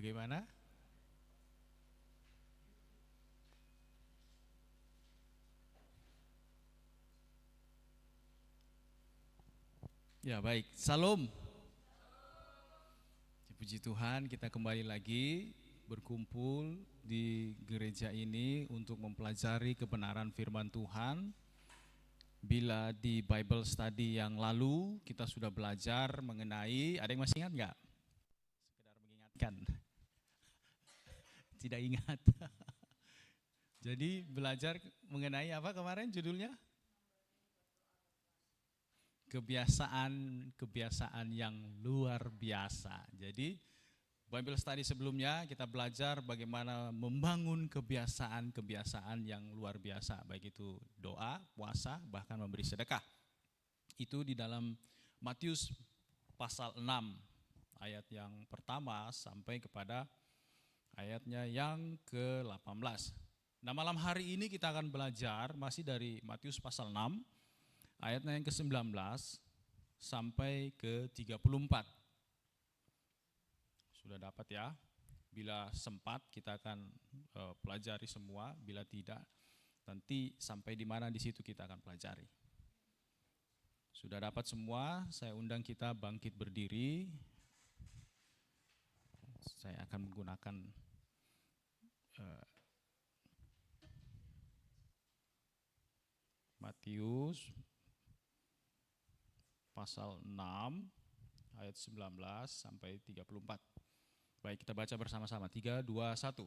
Bagaimana? Ya baik, Salam. Puji Tuhan, kita kembali lagi berkumpul di gereja ini untuk mempelajari kebenaran firman Tuhan. Bila di Bible Study yang lalu kita sudah belajar mengenai, ada yang masih ingat nggak? Sekedar mengingatkan. Tidak ingat. Jadi belajar mengenai apa kemarin judulnya? Kebiasaan yang luar biasa. Jadi Bible Study sebelumnya kita belajar bagaimana membangun kebiasaan-kebiasaan yang luar biasa, baik itu doa, puasa, bahkan memberi sedekah. Itu di dalam Matius pasal 6 ayat yang pertama sampai kepada ayatnya yang ke-18. Nah, malam hari ini kita akan belajar masih dari Matius pasal 6 ayatnya yang ke-19 sampai ke-34. Sudah dapat ya? Bila sempat kita akan pelajari semua, bila tidak nanti sampai di mana di situ kita akan pelajari. Sudah dapat semua, saya undang kita bangkit berdiri. Saya akan menggunakan Matius pasal 6 ayat 19 sampai 34. Baik, kita baca bersama-sama. 3, 2, 1.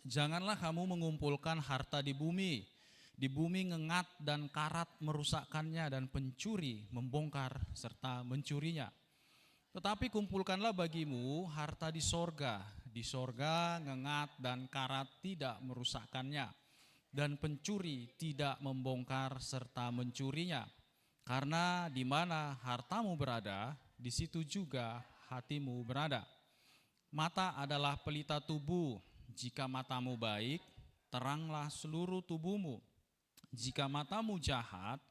Janganlah kamu mengumpulkan harta di bumi ngengat dan karat merusakkannya dan pencuri membongkar serta mencurinya. Tetapi kumpulkanlah bagimu harta di sorga ngengat dan karat tidak merusakkannya dan pencuri tidak membongkar serta mencurinya. Karena di mana hartamu berada, di situ juga hatimu berada. Mata adalah pelita tubuh. Jika matamu baik, teranglah seluruh tubuhmu. Jika matamu jahat,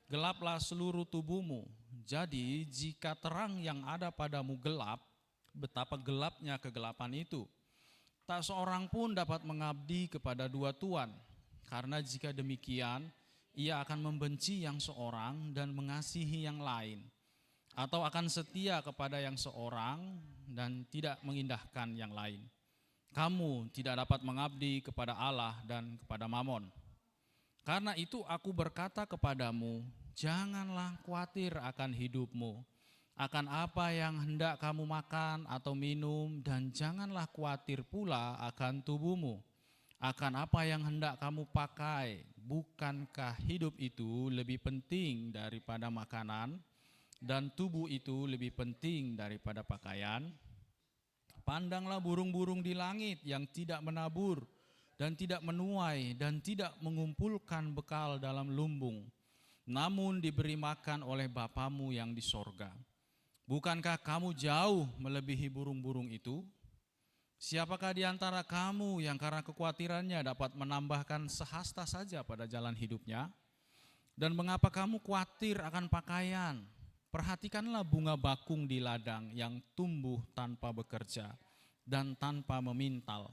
gelaplah seluruh tubuhmu. Jadi jika terang yang ada padamu gelap, betapa gelapnya kegelapan itu. Tak seorang pun dapat mengabdi kepada dua tuan, karena jika demikian, ia akan membenci yang seorang dan mengasihi yang lain, atau akan setia kepada yang seorang dan tidak mengindahkan yang lain. Kamu tidak dapat mengabdi kepada Allah dan kepada Mamon. Karena itu aku berkata kepadamu, janganlah khawatir akan hidupmu, akan apa yang hendak kamu makan atau minum, dan janganlah khawatir pula akan tubuhmu, akan apa yang hendak kamu pakai. Bukankah hidup itu lebih penting daripada makanan, dan tubuh itu lebih penting daripada pakaian? Pandanglah burung-burung di langit yang tidak menabur dan tidak menuai dan tidak mengumpulkan bekal dalam lumbung, namun diberi makan oleh Bapamu yang di sorga. Bukankah kamu jauh melebihi burung-burung itu? Siapakah di antara kamu yang karena kekhawatirannya dapat menambahkan sehasta saja pada jalan hidupnya? Dan mengapa kamu khawatir akan pakaian? Perhatikanlah bunga bakung di ladang yang tumbuh tanpa bekerja dan tanpa memintal.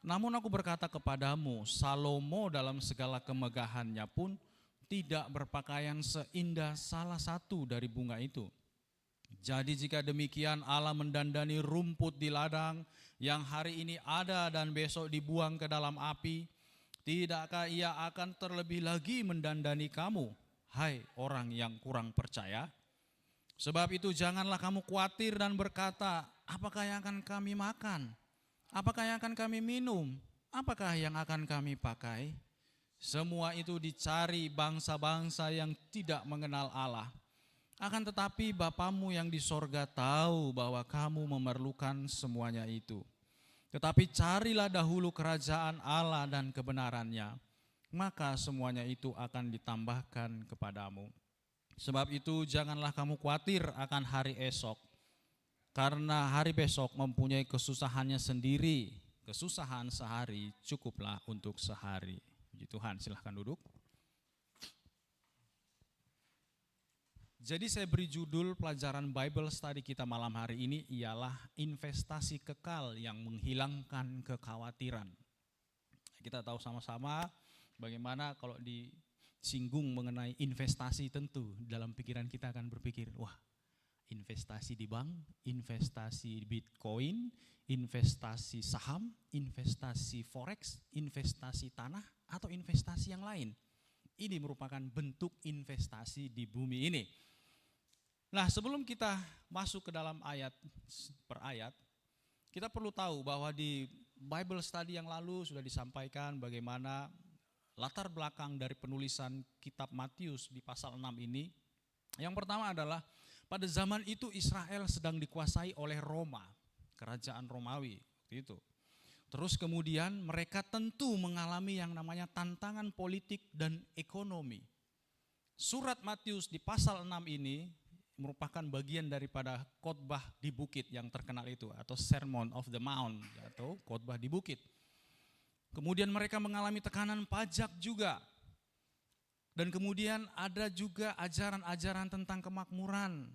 Namun aku berkata kepadamu, Salomo dalam segala kemegahannya pun tidak berpakaian seindah salah satu dari bunga itu. Jadi jika demikian Allah mendandani rumput di ladang yang hari ini ada dan besok dibuang ke dalam api, tidakkah ia akan terlebih lagi mendandani kamu, hai orang yang kurang percaya? Sebab itu janganlah kamu khawatir dan berkata, apakah yang akan kami makan? Apakah yang akan kami minum? Apakah yang akan kami pakai? Semua itu dicari bangsa-bangsa yang tidak mengenal Allah. Akan tetapi Bapamu yang di sorga tahu bahwa kamu memerlukan semuanya itu. Tetapi carilah dahulu kerajaan Allah dan kebenarannya, maka semuanya itu akan ditambahkan kepadamu. Sebab itu janganlah kamu khawatir akan hari esok, karena hari besok mempunyai kesusahannya sendiri. Kesusahan sehari cukuplah untuk sehari. Puji Tuhan, silahkan duduk. Jadi saya beri judul pelajaran Bible study kita malam hari ini ialah investasi kekal yang menghilangkan kekhawatiran. Kita tahu sama-sama bagaimana kalau disinggung mengenai investasi, tentu dalam pikiran kita akan berpikir, wah, investasi di bank, investasi Bitcoin, investasi saham, investasi forex, investasi tanah, atau investasi yang lain. Ini merupakan bentuk investasi di bumi ini. Nah, sebelum kita masuk ke dalam ayat per ayat, kita perlu tahu bahwa di Bible study yang lalu sudah disampaikan bagaimana latar belakang dari penulisan kitab Matius di pasal 6 ini. Yang pertama adalah pada zaman itu Israel sedang dikuasai oleh Roma, kerajaan Romawi itu. Terus kemudian mereka tentu mengalami yang namanya tantangan politik dan ekonomi. Surat Matius di pasal 6 ini merupakan bagian daripada khotbah di bukit yang terkenal itu, atau Sermon of the Mount, atau khotbah di bukit. Kemudian mereka mengalami tekanan pajak juga. Dan kemudian ada juga ajaran-ajaran tentang kemakmuran.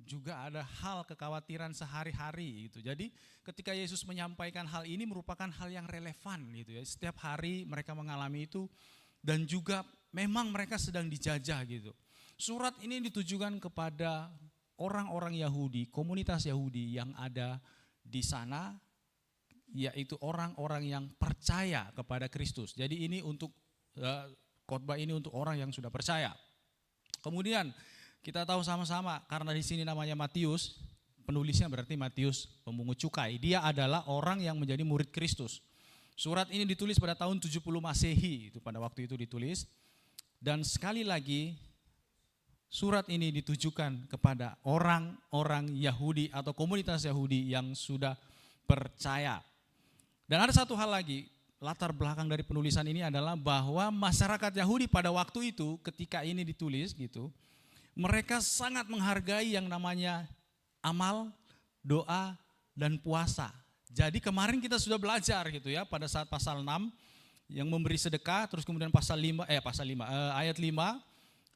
Juga ada hal kekhawatiran sehari-hari gitu. Jadi ketika Yesus menyampaikan hal ini merupakan hal yang relevan gitu ya. Setiap hari mereka mengalami itu dan juga memang mereka sedang dijajah gitu. Surat ini ditujukan kepada orang-orang Yahudi, komunitas Yahudi yang ada di sana, yaitu orang-orang yang percaya kepada Kristus. Jadi ini untuk khotbah ini untuk orang yang sudah percaya. Kemudian kita tahu sama-sama karena di sini namanya Matius, penulisnya berarti Matius pemungut cukai. Dia adalah orang yang menjadi murid Kristus. Surat ini ditulis pada tahun 70 Masehi, itu pada waktu itu ditulis. Dan sekali lagi surat ini ditujukan kepada orang-orang Yahudi atau komunitas Yahudi yang sudah percaya. Dan ada satu hal lagi, latar belakang dari penulisan ini adalah bahwa masyarakat Yahudi pada waktu itu ketika ini ditulis gitu, mereka sangat menghargai yang namanya amal, doa, dan puasa. Jadi kemarin kita sudah belajar gitu ya pada saat pasal 6 yang memberi sedekah, terus kemudian ayat 5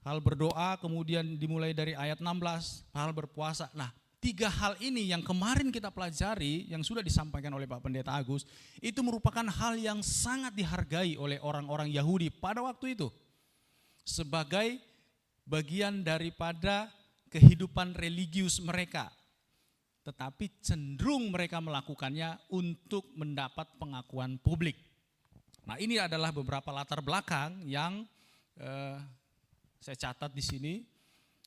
hal berdoa, kemudian dimulai dari ayat 16 hal berpuasa. Nah, 3 hal ini yang kemarin kita pelajari yang sudah disampaikan oleh Pak Pendeta Agus itu merupakan hal yang sangat dihargai oleh orang-orang Yahudi pada waktu itu sebagai bagian daripada kehidupan religius mereka. Tetapi cenderung mereka melakukannya untuk mendapat pengakuan publik. Nah, ini adalah beberapa latar belakang yang saya catat di sini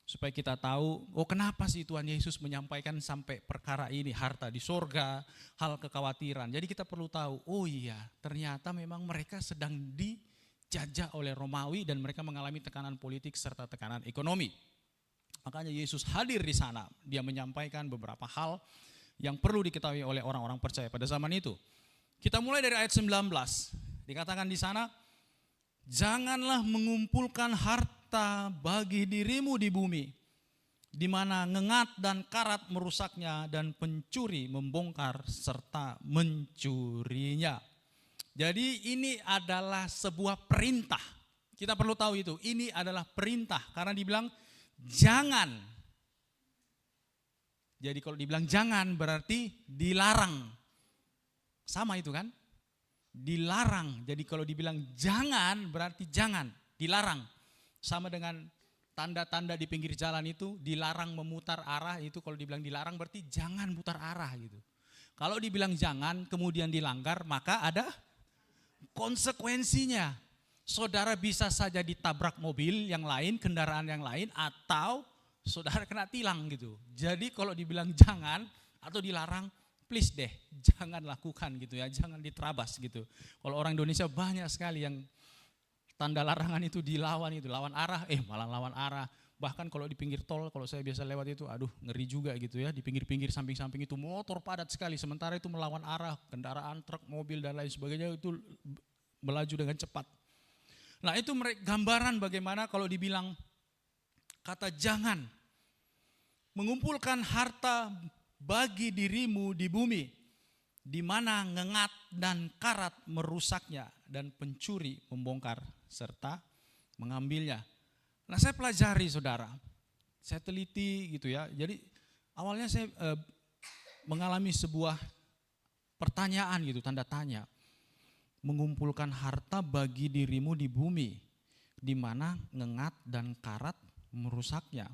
supaya kita tahu, oh kenapa sih Tuhan Yesus menyampaikan sampai perkara ini, harta di sorga, hal kekhawatiran. Jadi kita perlu tahu, oh iya ternyata memang mereka sedang dijajah oleh Romawi dan mereka mengalami tekanan politik serta tekanan ekonomi. Makanya Yesus hadir di sana, dia menyampaikan beberapa hal yang perlu diketahui oleh orang-orang percaya pada zaman itu. Kita mulai dari ayat 19, dikatakan di sana, janganlah mengumpulkan harta bagi dirimu di bumi, di mana ngengat dan karat merusaknya dan pencuri membongkar serta mencurinya. Jadi ini adalah sebuah perintah. Kita perlu tahu itu, ini adalah perintah karena dibilang jangan. Jadi kalau dibilang jangan berarti dilarang. Sama itu kan? Dilarang. Jadi kalau dibilang jangan berarti jangan, dilarang. Sama dengan tanda-tanda di pinggir jalan itu dilarang memutar arah, itu kalau dibilang dilarang berarti jangan putar arah gitu. Kalau dibilang jangan kemudian dilanggar maka ada konsekuensinya. Saudara bisa saja ditabrak mobil yang lain, kendaraan yang lain, atau saudara kena tilang gitu. Jadi kalau dibilang jangan atau dilarang, please deh, jangan lakukan gitu ya, jangan diterabas gitu. Kalau orang Indonesia banyak sekali yang tanda larangan itu dilawan itu, lawan arah, malah lawan arah. Bahkan kalau di pinggir tol, kalau saya biasa lewat itu, aduh ngeri juga gitu ya, di pinggir-pinggir samping-samping itu motor padat sekali, sementara itu melawan arah, kendaraan, truk, mobil dan lain sebagainya itu melaju dengan cepat. Nah itu gambaran bagaimana kalau dibilang kata jangan, mengumpulkan harta bagi dirimu di bumi, di mana ngengat dan karat merusaknya dan pencuri membongkar serta mengambilnya. Nah saya pelajari saudara, saya teliti gitu ya. Jadi awalnya saya mengalami sebuah pertanyaan gitu, tanda tanya. Mengumpulkan harta bagi dirimu di bumi, di mana ngengat dan karat merusaknya,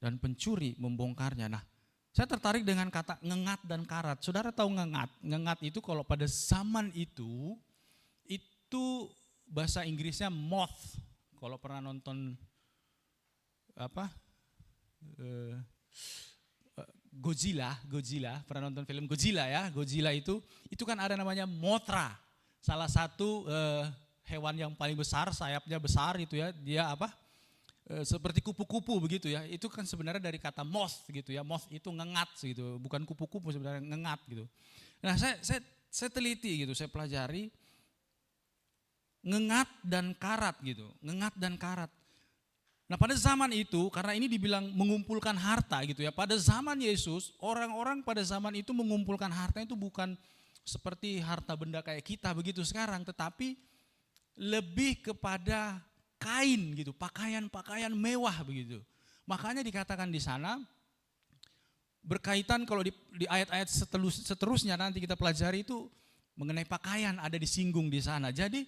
dan pencuri membongkarnya. Nah, saya tertarik dengan kata ngengat dan karat. Saudara tahu ngengat? Ngengat itu kalau pada zaman itu bahasa Inggrisnya moth. Kalau pernah nonton Godzilla, pernah nonton film Godzilla ya? Godzilla itu kan ada namanya Mothra. Salah satu hewan yang paling besar, sayapnya besar itu ya, dia seperti kupu-kupu begitu ya. Itu kan sebenarnya dari kata moth gitu ya. Moth itu ngengat gitu, bukan kupu-kupu sebenarnya, ngengat gitu. Nah, saya teliti gitu, saya pelajari ngengat dan karat gitu, ngengat dan karat. Nah, pada zaman itu, karena ini dibilang mengumpulkan harta gitu ya, pada zaman Yesus, orang-orang pada zaman itu mengumpulkan harta itu bukan seperti harta benda kayak kita begitu sekarang, tetapi lebih kepada kain gitu, pakaian-pakaian mewah begitu. Makanya dikatakan di sana, berkaitan kalau di ayat-ayat seterusnya nanti kita pelajari itu mengenai pakaian ada disinggung di sana. Jadi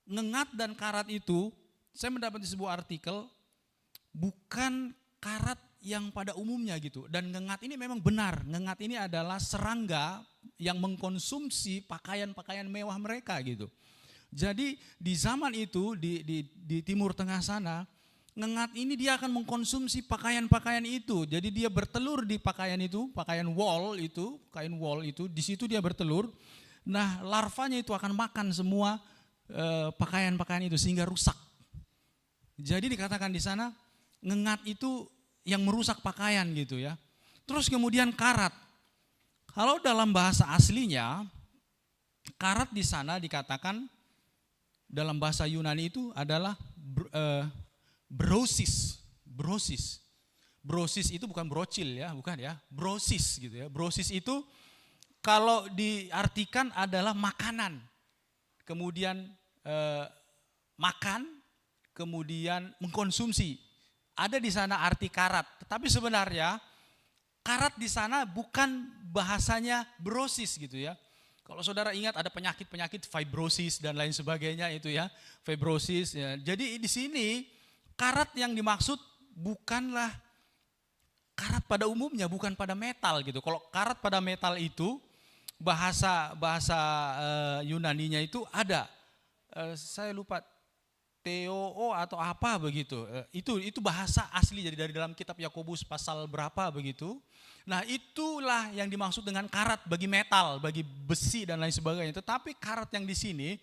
ngengat dan karat itu, saya mendapat di sebuah artikel, bukan karat yang pada umumnya gitu. Dan ngengat ini memang benar, ngengat ini adalah serangga yang mengkonsumsi pakaian-pakaian mewah mereka gitu. Jadi di zaman itu di Timur Tengah sana, ngengat ini dia akan mengkonsumsi pakaian-pakaian itu. Jadi dia bertelur di pakaian itu, pakaian wool itu, kain wool itu, di situ dia bertelur. Nah, larvanya itu akan makan semua pakaian-pakaian itu sehingga rusak. Jadi dikatakan di sana ngengat itu yang merusak pakaian gitu ya. Terus kemudian karat. Kalau dalam bahasa aslinya, karat di sana dikatakan dalam bahasa Yunani itu adalah brosis. Brosis. Brosis itu bukan brocil ya, bukan ya. Brosis gitu ya. Brosis itu kalau diartikan adalah makanan. Kemudian makan, kemudian mengkonsumsi. Ada di sana arti karat, tetapi sebenarnya karat di sana bukan bahasanya brosis gitu ya. Kalau saudara ingat ada penyakit-penyakit fibrosis dan lain sebagainya itu ya, fibrosis ya. Jadi di sini karat yang dimaksud bukanlah karat pada umumnya, bukan pada metal gitu. Kalau karat pada metal itu bahasa Yunaninya itu ada, saya lupa, TOO atau apa begitu. Itu bahasa asli dari dalam kitab Yakobus pasal berapa begitu. Nah, itulah yang dimaksud dengan karat bagi metal, bagi besi dan lain sebagainya. Tetapi karat yang di sini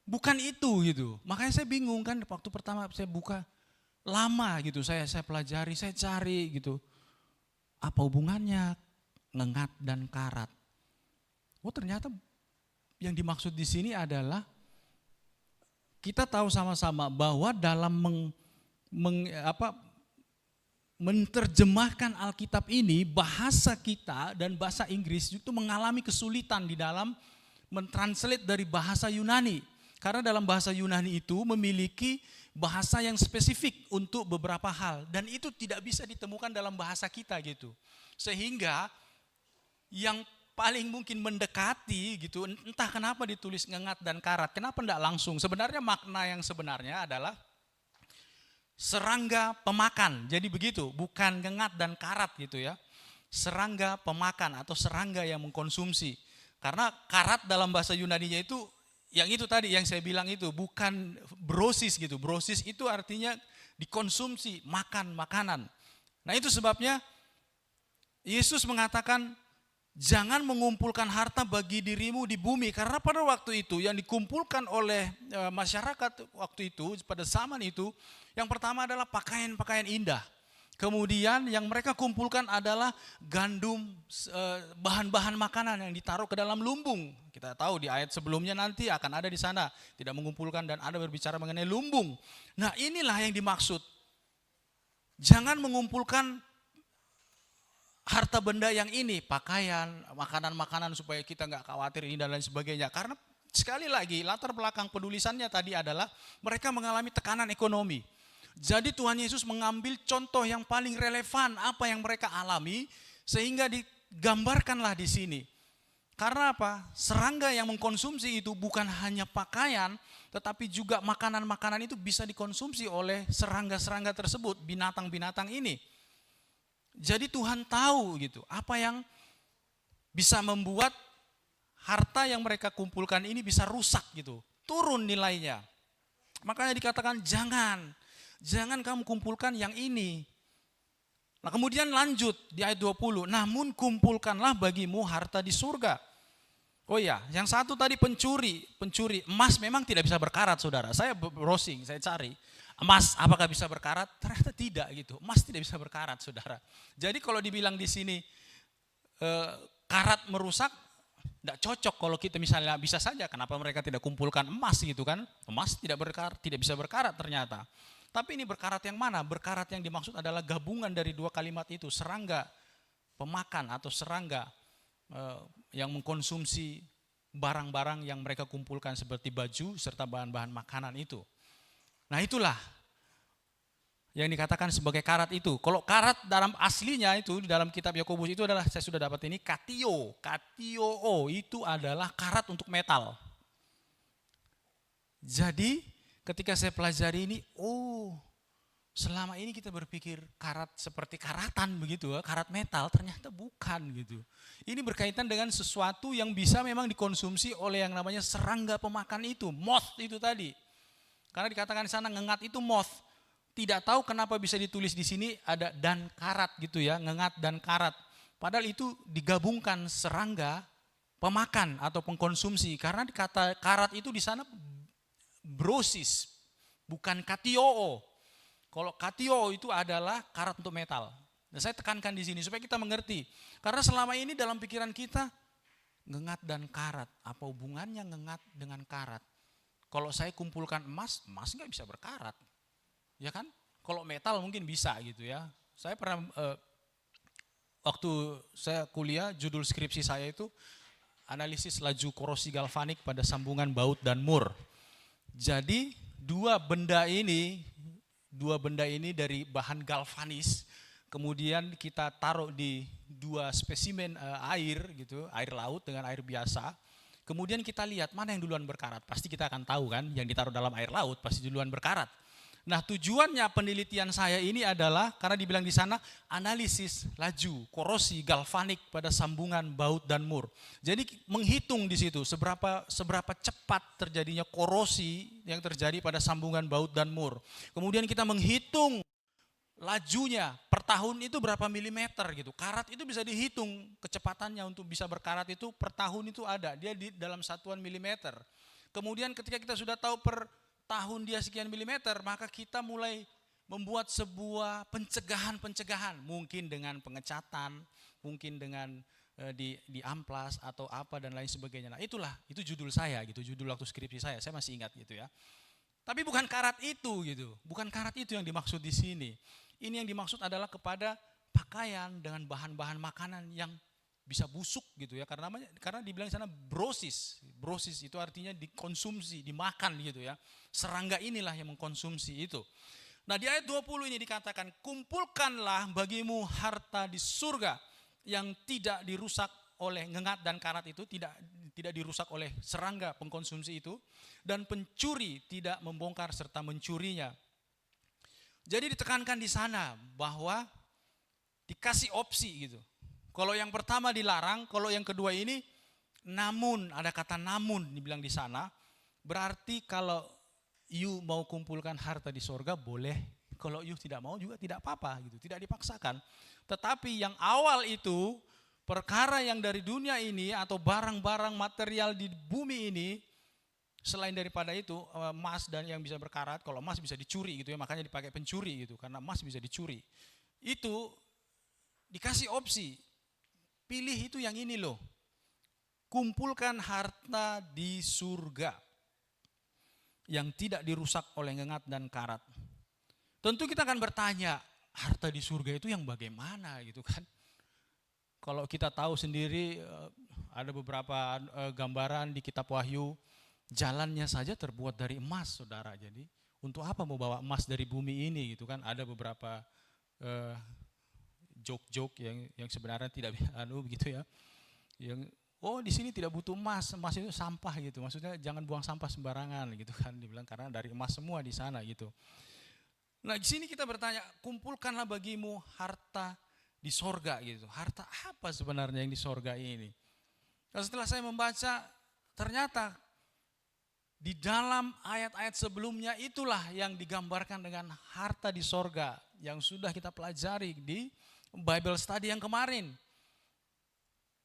bukan itu gitu. Makanya saya bingung kan waktu pertama saya buka, lama gitu saya pelajari, saya cari gitu. Apa hubungannya ngengat dan karat? Oh, ternyata yang dimaksud di sini adalah kita tahu sama-sama bahwa dalam menerjemahkan Alkitab ini, bahasa kita dan bahasa Inggris itu mengalami kesulitan di dalam mentranslate dari bahasa Yunani. Karena dalam bahasa Yunani itu memiliki bahasa yang spesifik untuk beberapa hal. Dan itu tidak bisa ditemukan dalam bahasa kita gitu. Sehingga yang paling mungkin mendekati gitu, entah kenapa ditulis ngengat dan karat, kenapa enggak langsung. Sebenarnya makna yang sebenarnya adalah serangga pemakan. Jadi begitu, bukan ngengat dan karat gitu ya. Serangga pemakan atau serangga yang mengkonsumsi. Karena karat dalam bahasa Yunaninya itu, yang itu tadi yang saya bilang itu, bukan brosis gitu. Brosis itu artinya dikonsumsi, makan makanan. Nah, itu sebabnya Yesus mengatakan, jangan mengumpulkan harta bagi dirimu di bumi. Karena pada waktu itu yang dikumpulkan oleh masyarakat waktu itu, pada zaman itu, yang pertama adalah pakaian-pakaian indah. Kemudian yang mereka kumpulkan adalah gandum, bahan-bahan makanan yang ditaruh ke dalam lumbung. Kita tahu di ayat sebelumnya nanti akan ada di sana. Tidak mengumpulkan dan ada berbicara mengenai lumbung. Nah, inilah yang dimaksud. Jangan mengumpulkan harta benda yang ini, pakaian, makanan-makanan supaya kita nggak khawatir ini dan lain sebagainya. Karena sekali lagi latar belakang penulisannya tadi adalah mereka mengalami tekanan ekonomi. Jadi Tuhan Yesus mengambil contoh yang paling relevan apa yang mereka alami sehingga digambarkanlah di sini. Karena apa? Serangga yang mengkonsumsi itu bukan hanya pakaian, tetapi juga makanan-makanan itu bisa dikonsumsi oleh serangga-serangga tersebut, binatang-binatang ini. Jadi Tuhan tahu gitu, apa yang bisa membuat harta yang mereka kumpulkan ini bisa rusak gitu, turun nilainya. Makanya dikatakan jangan kamu kumpulkan yang ini. Nah kemudian lanjut di ayat 20, namun kumpulkanlah bagimu harta di surga. Oh iya, yang satu tadi pencuri. Emas memang tidak bisa berkarat, saudara. Saya browsing, saya cari. Emas apakah bisa berkarat? Ternyata tidak gitu. Emas tidak bisa berkarat, saudara. Jadi kalau dibilang di sini karat merusak, tidak cocok kalau kita misalnya bisa saja. Kenapa mereka tidak kumpulkan emas gitu kan? Emas tidak bisa berkarat ternyata. Tapi ini berkarat yang mana? Berkarat yang dimaksud adalah gabungan dari dua kalimat itu. Serangga pemakan atau serangga yang mengkonsumsi barang-barang yang mereka kumpulkan seperti baju serta bahan-bahan makanan itu. Nah itulah yang dikatakan sebagai karat itu. Kalau karat dalam aslinya itu di dalam kitab Yakobus itu adalah, saya sudah dapat ini, katio. Katio itu adalah karat untuk metal. Jadi ketika saya pelajari ini, selama ini kita berpikir karat seperti karatan begitu, karat metal, ternyata bukan gitu. Ini berkaitan dengan sesuatu yang bisa memang dikonsumsi oleh yang namanya serangga pemakan itu, moth itu tadi. Karena dikatakan di sana ngengat itu moth. Tidak tahu kenapa bisa ditulis di sini ada dan karat gitu ya, ngengat dan karat. Padahal itu digabungkan serangga pemakan atau pengkonsumsi. Karena kata karat itu di sana brosis, bukan katio. Kalau katio itu adalah karat untuk metal. Nah, saya tekankan di sini supaya kita mengerti. Karena selama ini dalam pikiran kita, ngengat dan karat. Apa hubungannya ngengat dengan karat? Kalau saya kumpulkan emas nggak bisa berkarat. Ya kan? Kalau metal mungkin bisa gitu ya. Saya pernah, waktu saya kuliah, judul skripsi saya itu, analisis laju korosi galvanik pada sambungan baut dan mur. Jadi dua benda ini dari bahan galvanis, kemudian kita taruh di dua spesimen air gitu, air laut dengan air biasa. Kemudian kita lihat mana yang duluan berkarat. Pasti kita akan tahu kan, yang ditaruh dalam air laut pasti duluan berkarat. Nah tujuannya penelitian saya ini adalah karena dibilang di sana analisis laju korosi galvanik pada sambungan baut dan mur. Jadi menghitung di situ seberapa cepat terjadinya korosi yang terjadi pada sambungan baut dan mur. Kemudian kita menghitung lajunya per tahun itu berapa milimeter gitu. Karat itu bisa dihitung kecepatannya untuk bisa berkarat itu per tahun itu ada. Dia di dalam satuan milimeter. Kemudian ketika kita sudah tahu per tahun dia sekian milimeter, maka kita mulai membuat sebuah pencegahan, mungkin dengan pengecatan, mungkin dengan di amplas atau apa dan lain sebagainya. Nah itu judul saya gitu, judul waktu skripsi saya masih ingat gitu ya. Tapi bukan karat itu gitu, bukan karat itu yang dimaksud di sini. Ini yang dimaksud adalah kepada pakaian dengan bahan-bahan makanan yang bisa busuk gitu ya, karena dibilang di sana brosis itu artinya dikonsumsi, dimakan gitu ya. Serangga inilah yang mengkonsumsi itu. Nah di ayat 20 ini dikatakan, kumpulkanlah bagimu harta di surga yang tidak dirusak oleh ngengat dan karat itu, tidak dirusak oleh serangga pengkonsumsi itu, dan pencuri tidak membongkar serta mencurinya. Jadi ditekankan di sana bahwa dikasih opsi gitu. Kalau yang pertama dilarang, kalau yang kedua ini namun, ada kata namun dibilang di sana, berarti kalau you mau kumpulkan harta di surga boleh, kalau you tidak mau juga tidak apa-apa gitu, tidak dipaksakan. Tetapi yang awal itu perkara yang dari dunia ini atau barang-barang material di bumi ini, selain daripada itu emas dan yang bisa berkarat, kalau emas bisa dicuri gitu ya, makanya dipakai pencuri gitu, karena emas bisa dicuri. Itu dikasih opsi. Pilih itu yang ini loh. Kumpulkan harta di surga yang tidak dirusak oleh ngengat dan karat. Tentu kita akan bertanya, harta di surga itu yang bagaimana gitu kan. Kalau kita tahu sendiri ada beberapa gambaran di kitab Wahyu, jalannya saja terbuat dari emas, saudara. Jadi Untuk apa mau bawa emas dari bumi ini gitu kan? Ada beberapa joke-joke yang sebenarnya tidak begitu ya. Yang di sini tidak butuh emas, emas itu sampah gitu. Maksudnya jangan buang sampah sembarangan gitu kan, dibilang karena dari emas semua di sana gitu. Nah, di sini kita bertanya, kumpulkanlah bagimu harta di sorga gitu. Harta apa sebenarnya yang di sorga ini? Dan setelah saya membaca, ternyata di dalam ayat-ayat sebelumnya itulah yang digambarkan dengan harta di sorga yang sudah kita pelajari di Bible study yang kemarin.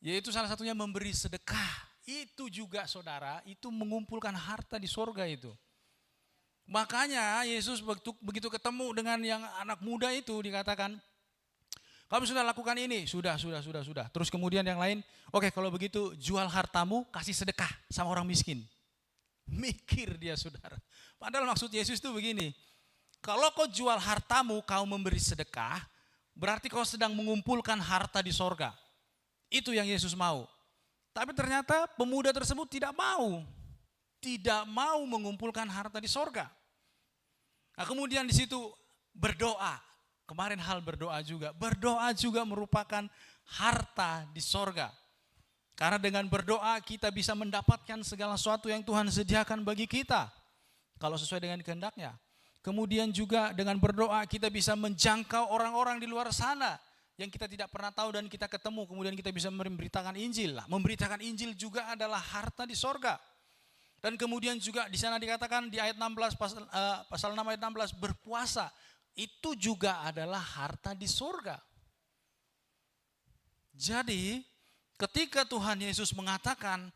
Yaitu salah satunya memberi sedekah. Itu juga saudara, itu mengumpulkan harta di sorga itu. Makanya Yesus begitu ketemu dengan yang anak muda itu dikatakan, kamu sudah lakukan ini, sudah. Terus kemudian yang lain, oke kalau begitu jual hartamu, kasih sedekah sama orang miskin. Mikir dia saudara. Padahal maksud Yesus itu begini, kalau kau jual hartamu, kau memberi sedekah, berarti kau sedang mengumpulkan harta di sorga. Itu yang Yesus mau. Tapi ternyata pemuda tersebut tidak mau mengumpulkan harta di sorga. Nah, kemudian di situ berdoa. Kemarin hal berdoa juga. Berdoa juga merupakan harta di sorga. Karena dengan berdoa kita bisa mendapatkan segala sesuatu yang Tuhan sediakan bagi kita. Kalau sesuai dengan kehendaknya. Kemudian juga dengan berdoa kita bisa menjangkau orang-orang di luar sana. Yang kita tidak pernah tahu dan kita ketemu. Kemudian kita bisa memberitakan Injil. Memberitakan Injil juga adalah harta di sorga. Dan kemudian juga di sana dikatakan di ayat 16, pasal 6 ayat 16, berpuasa. Itu juga adalah harta di sorga. Jadi ketika Tuhan Yesus mengatakan,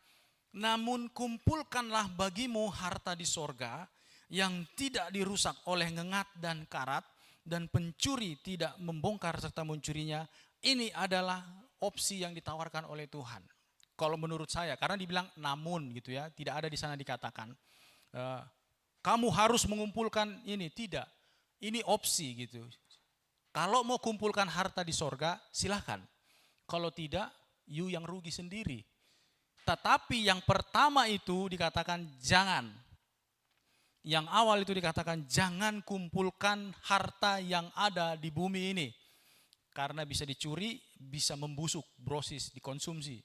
namun kumpulkanlah bagimu harta di sorga yang tidak dirusak oleh ngengat dan karat, dan pencuri tidak membongkar serta mencurinya. Ini adalah opsi yang ditawarkan oleh Tuhan. Kalau menurut saya, karena dibilang namun gitu ya, tidak ada di sana dikatakan kamu harus mengumpulkan ini, tidak. Ini opsi gitu. Kalau mau kumpulkan harta di sorga, silahkan. Kalau tidak, you yang rugi sendiri. Tetapi yang pertama itu dikatakan jangan. Yang awal itu dikatakan jangan kumpulkan harta yang ada di bumi ini. Karena bisa dicuri, bisa membusuk, brosis, dikonsumsi.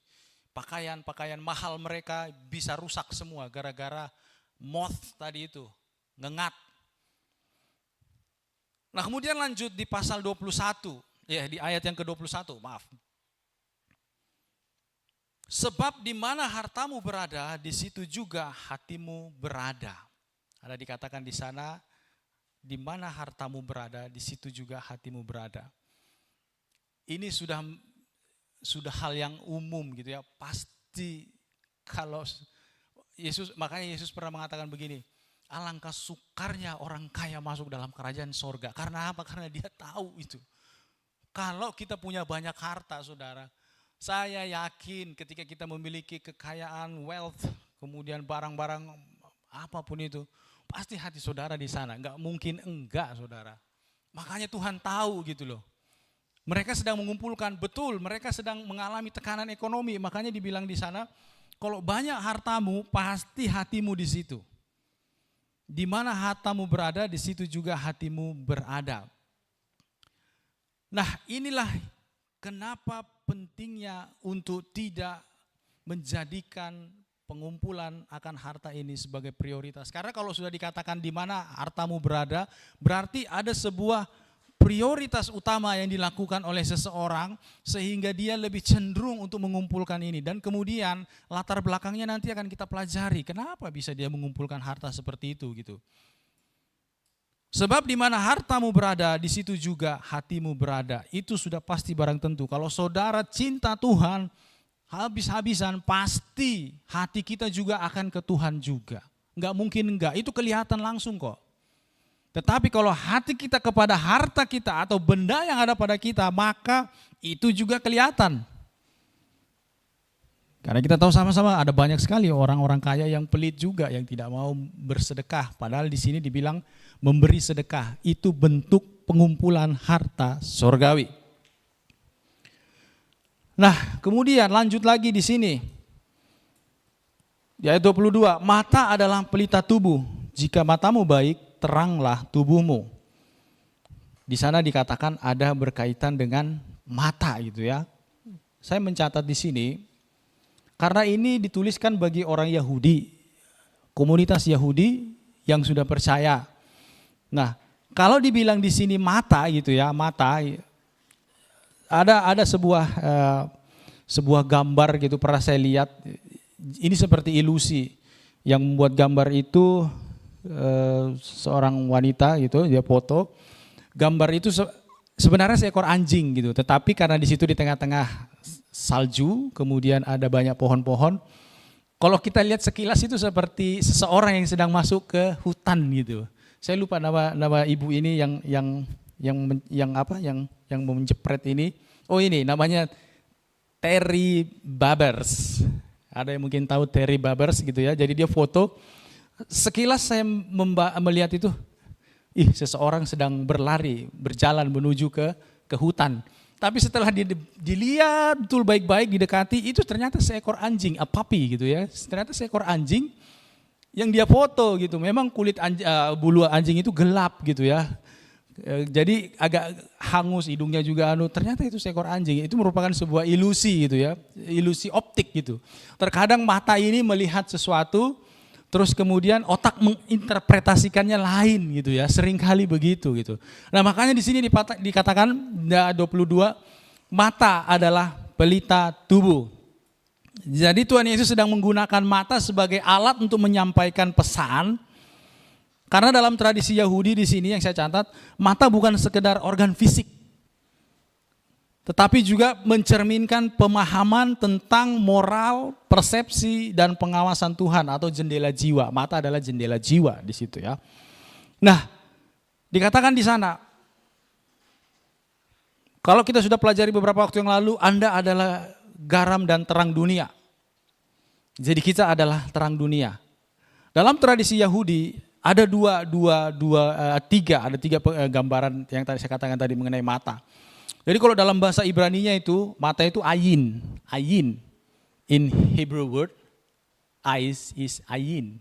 Pakaian-pakaian mahal mereka bisa rusak semua gara-gara moth tadi itu, ngengat. Nah kemudian lanjut di pasal 21, ya di ayat yang ke-21, maaf. Sebab di mana hartamu berada, di situ juga hatimu berada. Ada dikatakan di sana, di mana hartamu berada, di situ juga hatimu berada. Ini sudah hal yang umum gitu ya. Pasti kalau Yesus, makanya Yesus pernah mengatakan begini, alangkah sukarnya orang kaya masuk dalam kerajaan sorga. Karena apa? Karena dia tahu itu. Kalau kita punya banyak harta saudara, saya yakin ketika kita memiliki kekayaan, wealth, kemudian barang-barang apapun itu, pasti hati saudara di sana. Enggak mungkin enggak saudara. Makanya Tuhan tahu gitu loh. Mereka sedang mengumpulkan, betul mereka sedang mengalami tekanan ekonomi. Makanya dibilang di sana, kalau banyak hartamu pasti hatimu di situ. Di mana hartamu berada, di situ juga hatimu berada. Nah inilah kenapa pentingnya untuk tidak menjadikan pengumpulan akan harta ini sebagai prioritas. Karena kalau sudah dikatakan di mana hartamu berada, berarti ada sebuah prioritas utama yang dilakukan oleh seseorang sehingga dia lebih cenderung untuk mengumpulkan ini. Dan kemudian latar belakangnya nanti akan kita pelajari. Kenapa bisa dia mengumpulkan harta seperti itu gitu. Sebab di mana hartamu berada, di situ juga hatimu berada. Itu sudah pasti barang tentu. Kalau saudara cinta Tuhan, habis-habisan pasti hati kita juga akan ke Tuhan juga. Enggak mungkin enggak, itu kelihatan langsung kok. Tetapi kalau hati kita kepada harta kita atau benda yang ada pada kita, maka itu juga kelihatan. Karena kita tahu sama-sama ada banyak sekali orang-orang kaya yang pelit juga, yang tidak mau bersedekah. Padahal di sini dibilang memberi sedekah, itu bentuk pengumpulan harta sorgawi. Nah kemudian lanjut lagi di sini. Di ayat 22, mata adalah pelita tubuh. Jika matamu baik, teranglah tubuhmu. Di sana dikatakan ada berkaitan dengan mata gitu ya. Saya mencatat di sini karena ini dituliskan bagi orang Yahudi, komunitas Yahudi yang sudah percaya. Nah, kalau dibilang di sini mata gitu ya, mata, ada sebuah gambar gitu pernah saya lihat. Ini seperti ilusi. Yang membuat gambar itu seorang wanita gitu, dia foto. Gambar itu sebenarnya seekor anjing gitu, tetapi karena di situ di tengah-tengah salju, kemudian ada banyak pohon-pohon. Kalau kita lihat sekilas itu seperti seseorang yang sedang masuk ke hutan gitu. Saya lupa nama ibu ini yang menjepret ini. Oh ini namanya Terry Babers. Ada yang mungkin tahu Terry Babers gitu ya. Jadi dia foto. Sekilas saya melihat itu, seseorang sedang berjalan menuju ke hutan. Tapi setelah dilihat betul baik-baik, didekati, itu ternyata seekor anjing, a puppy gitu ya. Ternyata seekor anjing yang dia foto gitu. Memang kulit bulu anjing itu gelap gitu ya. Jadi agak hangus, hidungnya juga ternyata itu seekor anjing. Itu merupakan sebuah ilusi gitu ya, ilusi optik gitu. Terkadang mata ini melihat sesuatu, terus kemudian otak menginterpretasikannya lain gitu ya, seringkali begitu gitu. Nah makanya di sini dikatakan 22, mata adalah pelita tubuh. Jadi Tuhan Yesus sedang menggunakan mata sebagai alat untuk menyampaikan pesan. Karena dalam tradisi Yahudi di sini yang saya catat, mata bukan sekedar organ fisik, tetapi juga mencerminkan pemahaman tentang moral, persepsi, dan pengawasan Tuhan atau jendela jiwa. Mata adalah jendela jiwa di situ ya. Nah, dikatakan di sana, kalau kita sudah pelajari beberapa waktu yang lalu, Anda adalah garam dan terang dunia. Jadi kita adalah terang dunia. Dalam tradisi Yahudi, ada tiga gambaran yang tadi saya katakan tadi mengenai mata. Jadi kalau dalam bahasa Ibraninya itu, mata itu ayin. Ayin. In Hebrew word, eyes is ayin.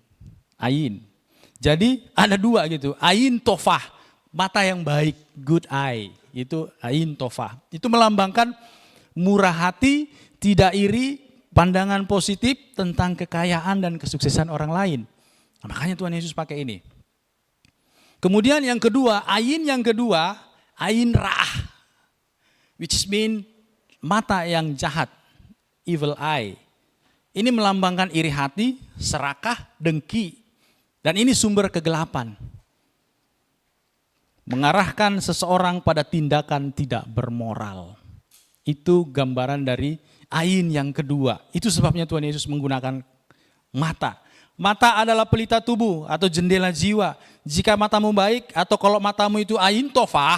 Ayin. Jadi ada dua gitu. Ayin tofah, mata yang baik, good eye. Itu ayin tofah. Itu melambangkan murah hati, tidak iri, pandangan positif tentang kekayaan dan kesuksesan orang lain. Nah, makanya Tuhan Yesus pakai ini. Kemudian yang kedua, ayin ra'ah, which mean mata yang jahat, evil eye. Ini melambangkan iri hati, serakah, dengki, dan ini sumber kegelapan. Mengarahkan seseorang pada tindakan tidak bermoral. Itu gambaran dari ayin yang kedua. Itu sebabnya Tuhan Yesus menggunakan mata. Mata adalah pelita tubuh atau jendela jiwa. Jika matamu baik atau kalau matamu itu ayin tofah,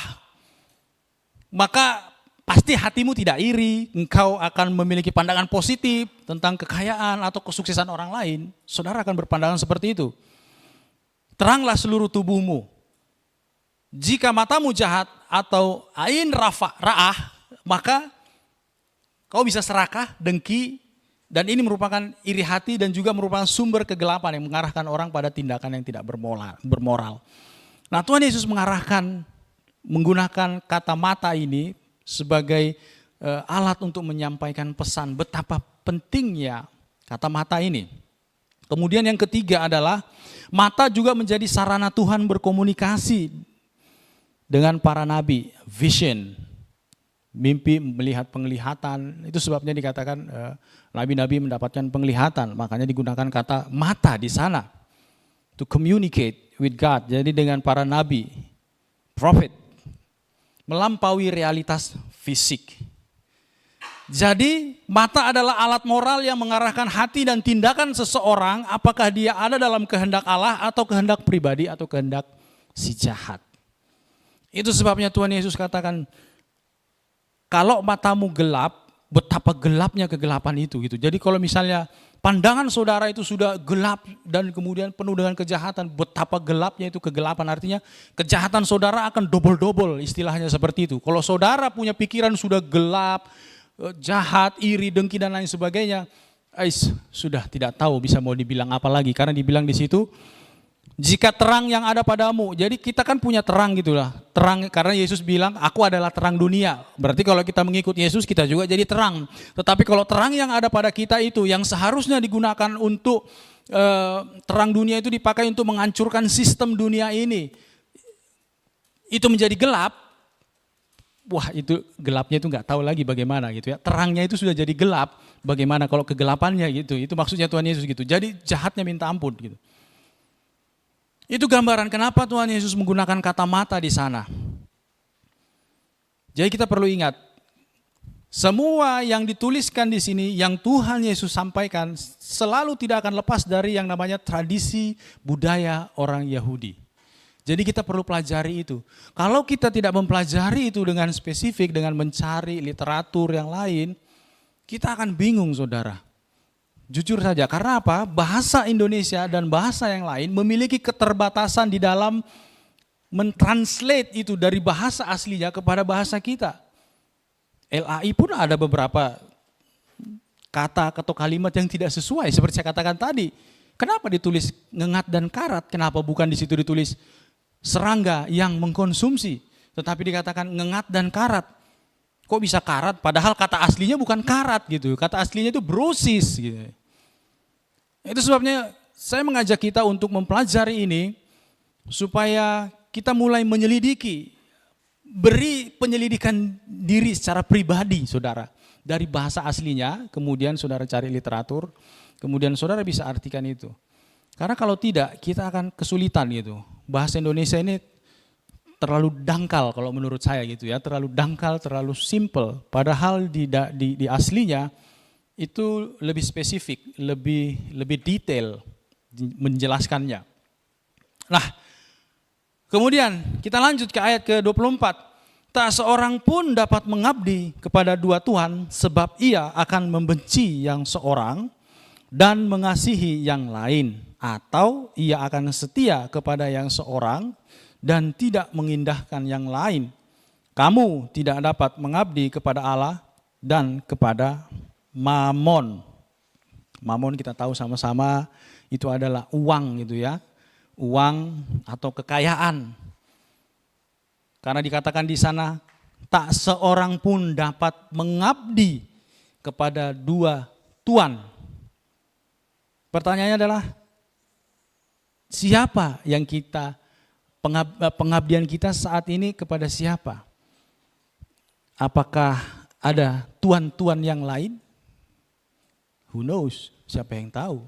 maka pasti hatimu tidak iri. Engkau akan memiliki pandangan positif tentang kekayaan atau kesuksesan orang lain. Saudara akan berpandangan seperti itu. Teranglah seluruh tubuhmu. Jika matamu jahat atau ayin ra'ah, maka kau bisa serakah, dengki, dan ini merupakan iri hati dan juga merupakan sumber kegelapan yang mengarahkan orang pada tindakan yang tidak bermoral. Nah Tuhan Yesus menggunakan kata mata ini sebagai alat untuk menyampaikan pesan betapa pentingnya kata mata ini. Kemudian yang ketiga adalah mata juga menjadi sarana Tuhan berkomunikasi dengan para nabi, vision. Mimpi, melihat penglihatan, itu sebabnya dikatakan nabi-nabi mendapatkan penglihatan, makanya digunakan kata mata di sana. To communicate with God, jadi dengan para nabi, prophet, melampaui realitas fisik. Jadi mata adalah alat moral yang mengarahkan hati dan tindakan seseorang, apakah dia ada dalam kehendak Allah atau kehendak pribadi atau kehendak si jahat. Itu sebabnya Tuhan Yesus katakan, kalau matamu gelap, betapa gelapnya kegelapan itu gitu. Jadi kalau misalnya pandangan saudara itu sudah gelap dan kemudian penuh dengan kejahatan, betapa gelapnya itu kegelapan. Artinya kejahatan saudara akan double-double, istilahnya seperti itu. Kalau saudara punya pikiran sudah gelap, jahat, iri, dengki dan lain sebagainya, sudah tidak tahu bisa mau dibilang apa lagi. Karena dibilang di situ Jika terang yang ada padamu, jadi kita kan punya terang gitulah. Terang karena Yesus bilang, aku adalah terang dunia. Berarti kalau kita mengikut Yesus, kita juga jadi terang. Tetapi kalau terang yang ada pada kita itu, yang seharusnya digunakan untuk terang dunia itu dipakai untuk menghancurkan sistem dunia ini. Itu menjadi gelap, wah itu gelapnya itu nggak tahu lagi bagaimana gitu ya. Terangnya itu sudah jadi gelap, bagaimana kalau kegelapannya gitu. Itu maksudnya Tuhan Yesus gitu. Jadi jahatnya minta ampun gitu. Itu gambaran kenapa Tuhan Yesus menggunakan kata mata di sana. Jadi kita perlu ingat, semua yang dituliskan di sini, yang Tuhan Yesus sampaikan, selalu tidak akan lepas dari yang namanya tradisi budaya orang Yahudi. Jadi kita perlu pelajari itu. Kalau kita tidak mempelajari itu dengan spesifik, dengan mencari literatur yang lain, kita akan bingung saudara. Jujur saja, karena apa? Bahasa Indonesia dan bahasa yang lain memiliki keterbatasan di dalam mentranslate itu dari bahasa aslinya kepada bahasa kita. LAI pun ada beberapa kata atau kalimat yang tidak sesuai, seperti saya katakan tadi. Kenapa ditulis ngengat dan karat? Kenapa bukan di situ ditulis serangga yang mengkonsumsi, tetapi dikatakan ngengat dan karat? Kok bisa karat? Padahal kata aslinya bukan karat gitu. Kata aslinya itu brosis gitu. Itu sebabnya saya mengajak kita untuk mempelajari ini supaya kita mulai menyelidiki, beri penyelidikan diri secara pribadi saudara. Dari bahasa aslinya, kemudian saudara cari literatur, kemudian saudara bisa artikan itu. Karena kalau tidak kita akan kesulitan gitu. Bahasa Indonesia ini terlalu dangkal kalau menurut saya gitu ya, terlalu dangkal, terlalu simple. Padahal di aslinya itu lebih spesifik, lebih detail menjelaskannya. Nah, kemudian kita lanjut ke ayat ke-24. Tak seorang pun dapat mengabdi kepada dua Tuhan, sebab ia akan membenci yang seorang dan mengasihi yang lain, atau ia akan setia kepada yang seorang dan tidak mengindahkan yang lain. Kamu tidak dapat mengabdi kepada Allah dan kepada Mamon. Mamon kita tahu sama-sama itu adalah uang gitu ya. Uang atau kekayaan. Karena dikatakan di sana tak seorang pun dapat mengabdi kepada dua Tuhan. Pertanyaannya adalah siapa yang pengabdian kita saat ini kepada siapa? Apakah ada tuan-tuan yang lain? Who knows? Siapa yang tahu?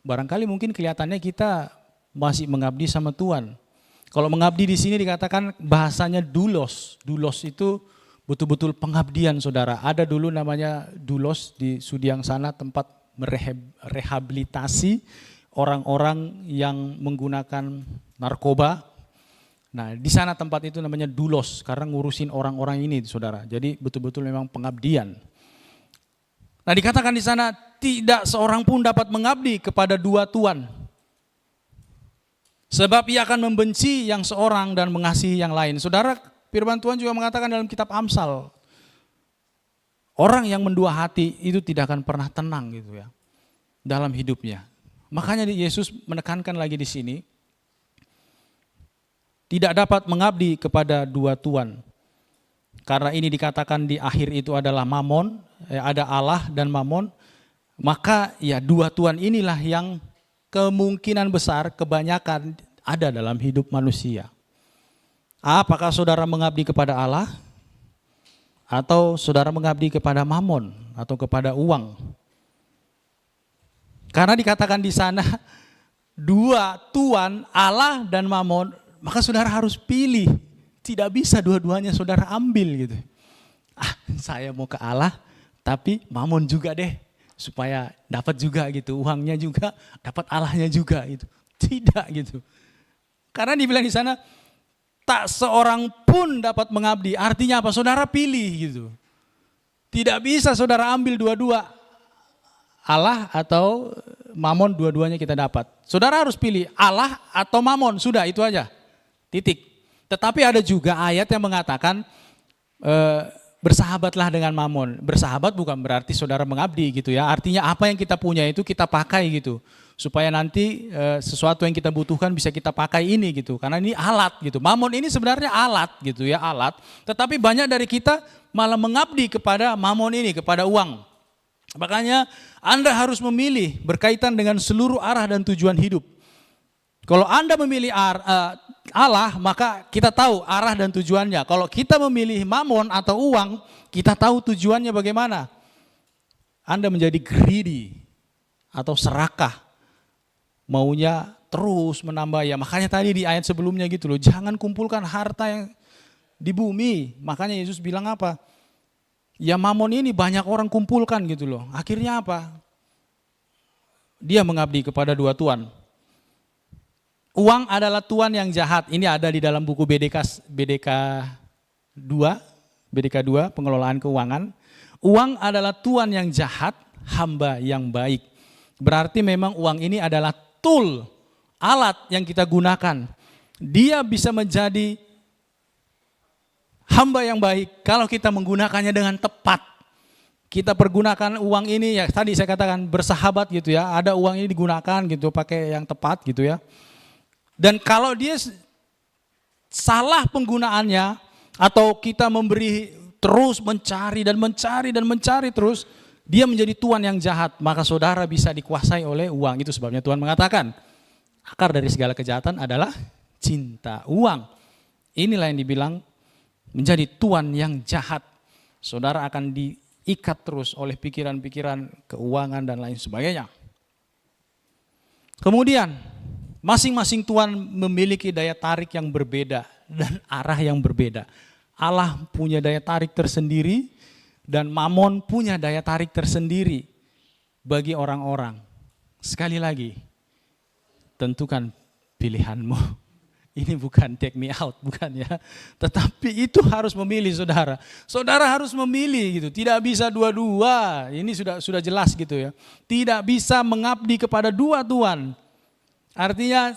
Barangkali mungkin kelihatannya kita masih mengabdi sama Tuhan. Kalau mengabdi di sini dikatakan bahasanya doulos. Doulos itu betul-betul pengabdian saudara. Ada dulu namanya doulos di Sudiang sana, tempat merehabilitasi orang-orang yang menggunakan narkoba. Nah, di sana tempat itu namanya doulos karena ngurusin orang-orang ini, saudara. Jadi betul-betul memang pengabdian. Nah, dikatakan di sana tidak seorang pun dapat mengabdi kepada dua tuan. Sebab ia akan membenci yang seorang dan mengasihi yang lain. Saudara, firman Tuhan juga mengatakan dalam kitab Amsal, orang yang mendua hati itu tidak akan pernah tenang gitu ya dalam hidupnya. Makanya Yesus menekankan lagi di sini, tidak dapat mengabdi kepada dua tuan. Karena ini dikatakan di akhir itu adalah Mamon, ada Allah dan Mamon, maka ya dua tuan inilah yang kemungkinan besar kebanyakan ada dalam hidup manusia. Apakah saudara mengabdi kepada Allah atau saudara mengabdi kepada Mamon atau kepada uang? Karena dikatakan di sana dua tuan, Allah dan Mamon, maka saudara harus pilih. Tidak bisa dua-duanya saudara ambil gitu. Saya mau ke Allah, tapi Mamon juga deh, supaya dapat juga gitu, uangnya juga, dapat Allahnya juga gitu. Tidak gitu. Karena dibilang di sana tak seorang pun dapat mengabdi. Artinya apa? Saudara pilih gitu. Tidak bisa saudara ambil dua-dua. Allah atau Mamon, dua-duanya kita dapat. Saudara harus pilih Allah atau Mamon, sudah itu aja. Titik. Tetapi ada juga ayat yang mengatakan bersahabatlah dengan mamon. Bersahabat bukan berarti saudara mengabdi gitu ya. Artinya apa yang kita punya itu kita pakai gitu. Supaya nanti sesuatu yang kita butuhkan bisa kita pakai ini gitu. Karena ini alat gitu. Mamon ini sebenarnya alat gitu ya, alat. Tetapi banyak dari kita malah mengabdi kepada mamon ini, kepada uang. Makanya Anda harus memilih berkaitan dengan seluruh arah dan tujuan hidup. Kalau Anda memilih Allah, maka kita tahu arah dan tujuannya. Kalau kita memilih mamon atau uang, kita tahu tujuannya bagaimana. Anda menjadi greedy atau serakah, maunya terus menambah ya. Makanya tadi di ayat sebelumnya gitu loh, jangan kumpulkan harta yang di bumi. Makanya Yesus bilang apa? Ya mamon ini banyak orang kumpulkan gitu loh. Akhirnya apa? Dia mengabdi kepada dua tuan. Uang adalah tuan yang jahat. Ini ada di dalam buku BDK 2, pengelolaan keuangan. Uang adalah tuan yang jahat, hamba yang baik. Berarti memang uang ini adalah tool, alat yang kita gunakan. Dia bisa menjadi hamba yang baik kalau kita menggunakannya dengan tepat. Kita pergunakan uang ini ya tadi saya katakan bersahabat gitu ya. Ada uang ini digunakan gitu pakai yang tepat gitu ya. Dan kalau dia salah penggunaannya atau kita memberi terus mencari terus, dia menjadi tuan yang jahat, maka saudara bisa dikuasai oleh uang. Itu sebabnya Tuhan mengatakan, akar dari segala kejahatan adalah cinta uang. Inilah yang dibilang menjadi tuan yang jahat. Saudara akan diikat terus oleh pikiran-pikiran keuangan dan lain sebagainya. Kemudian masing-masing tuan memiliki daya tarik yang berbeda dan arah yang berbeda. Allah punya daya tarik tersendiri dan mamon punya daya tarik tersendiri bagi orang-orang. Sekali lagi, tentukan pilihanmu. Ini bukan take me out, bukan ya. Tetapi itu harus memilih saudara. Saudara harus memilih gitu. Tidak bisa dua-dua. Ini sudah jelas gitu ya. Tidak bisa mengabdi kepada dua tuan. Artinya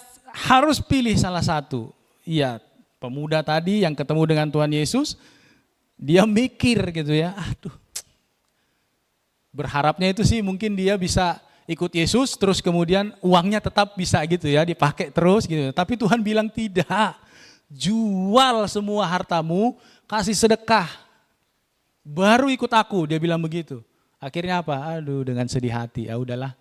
harus pilih salah satu. Iya, pemuda tadi yang ketemu dengan Tuhan Yesus, dia mikir gitu ya, aduh. Berharapnya itu sih mungkin dia bisa ikut Yesus, terus kemudian uangnya tetap bisa gitu ya, dipakai terus gitu. Tapi Tuhan bilang tidak, jual semua hartamu, kasih sedekah, baru ikut aku, dia bilang begitu. Akhirnya apa? Aduh, dengan sedih hati, ya udahlah.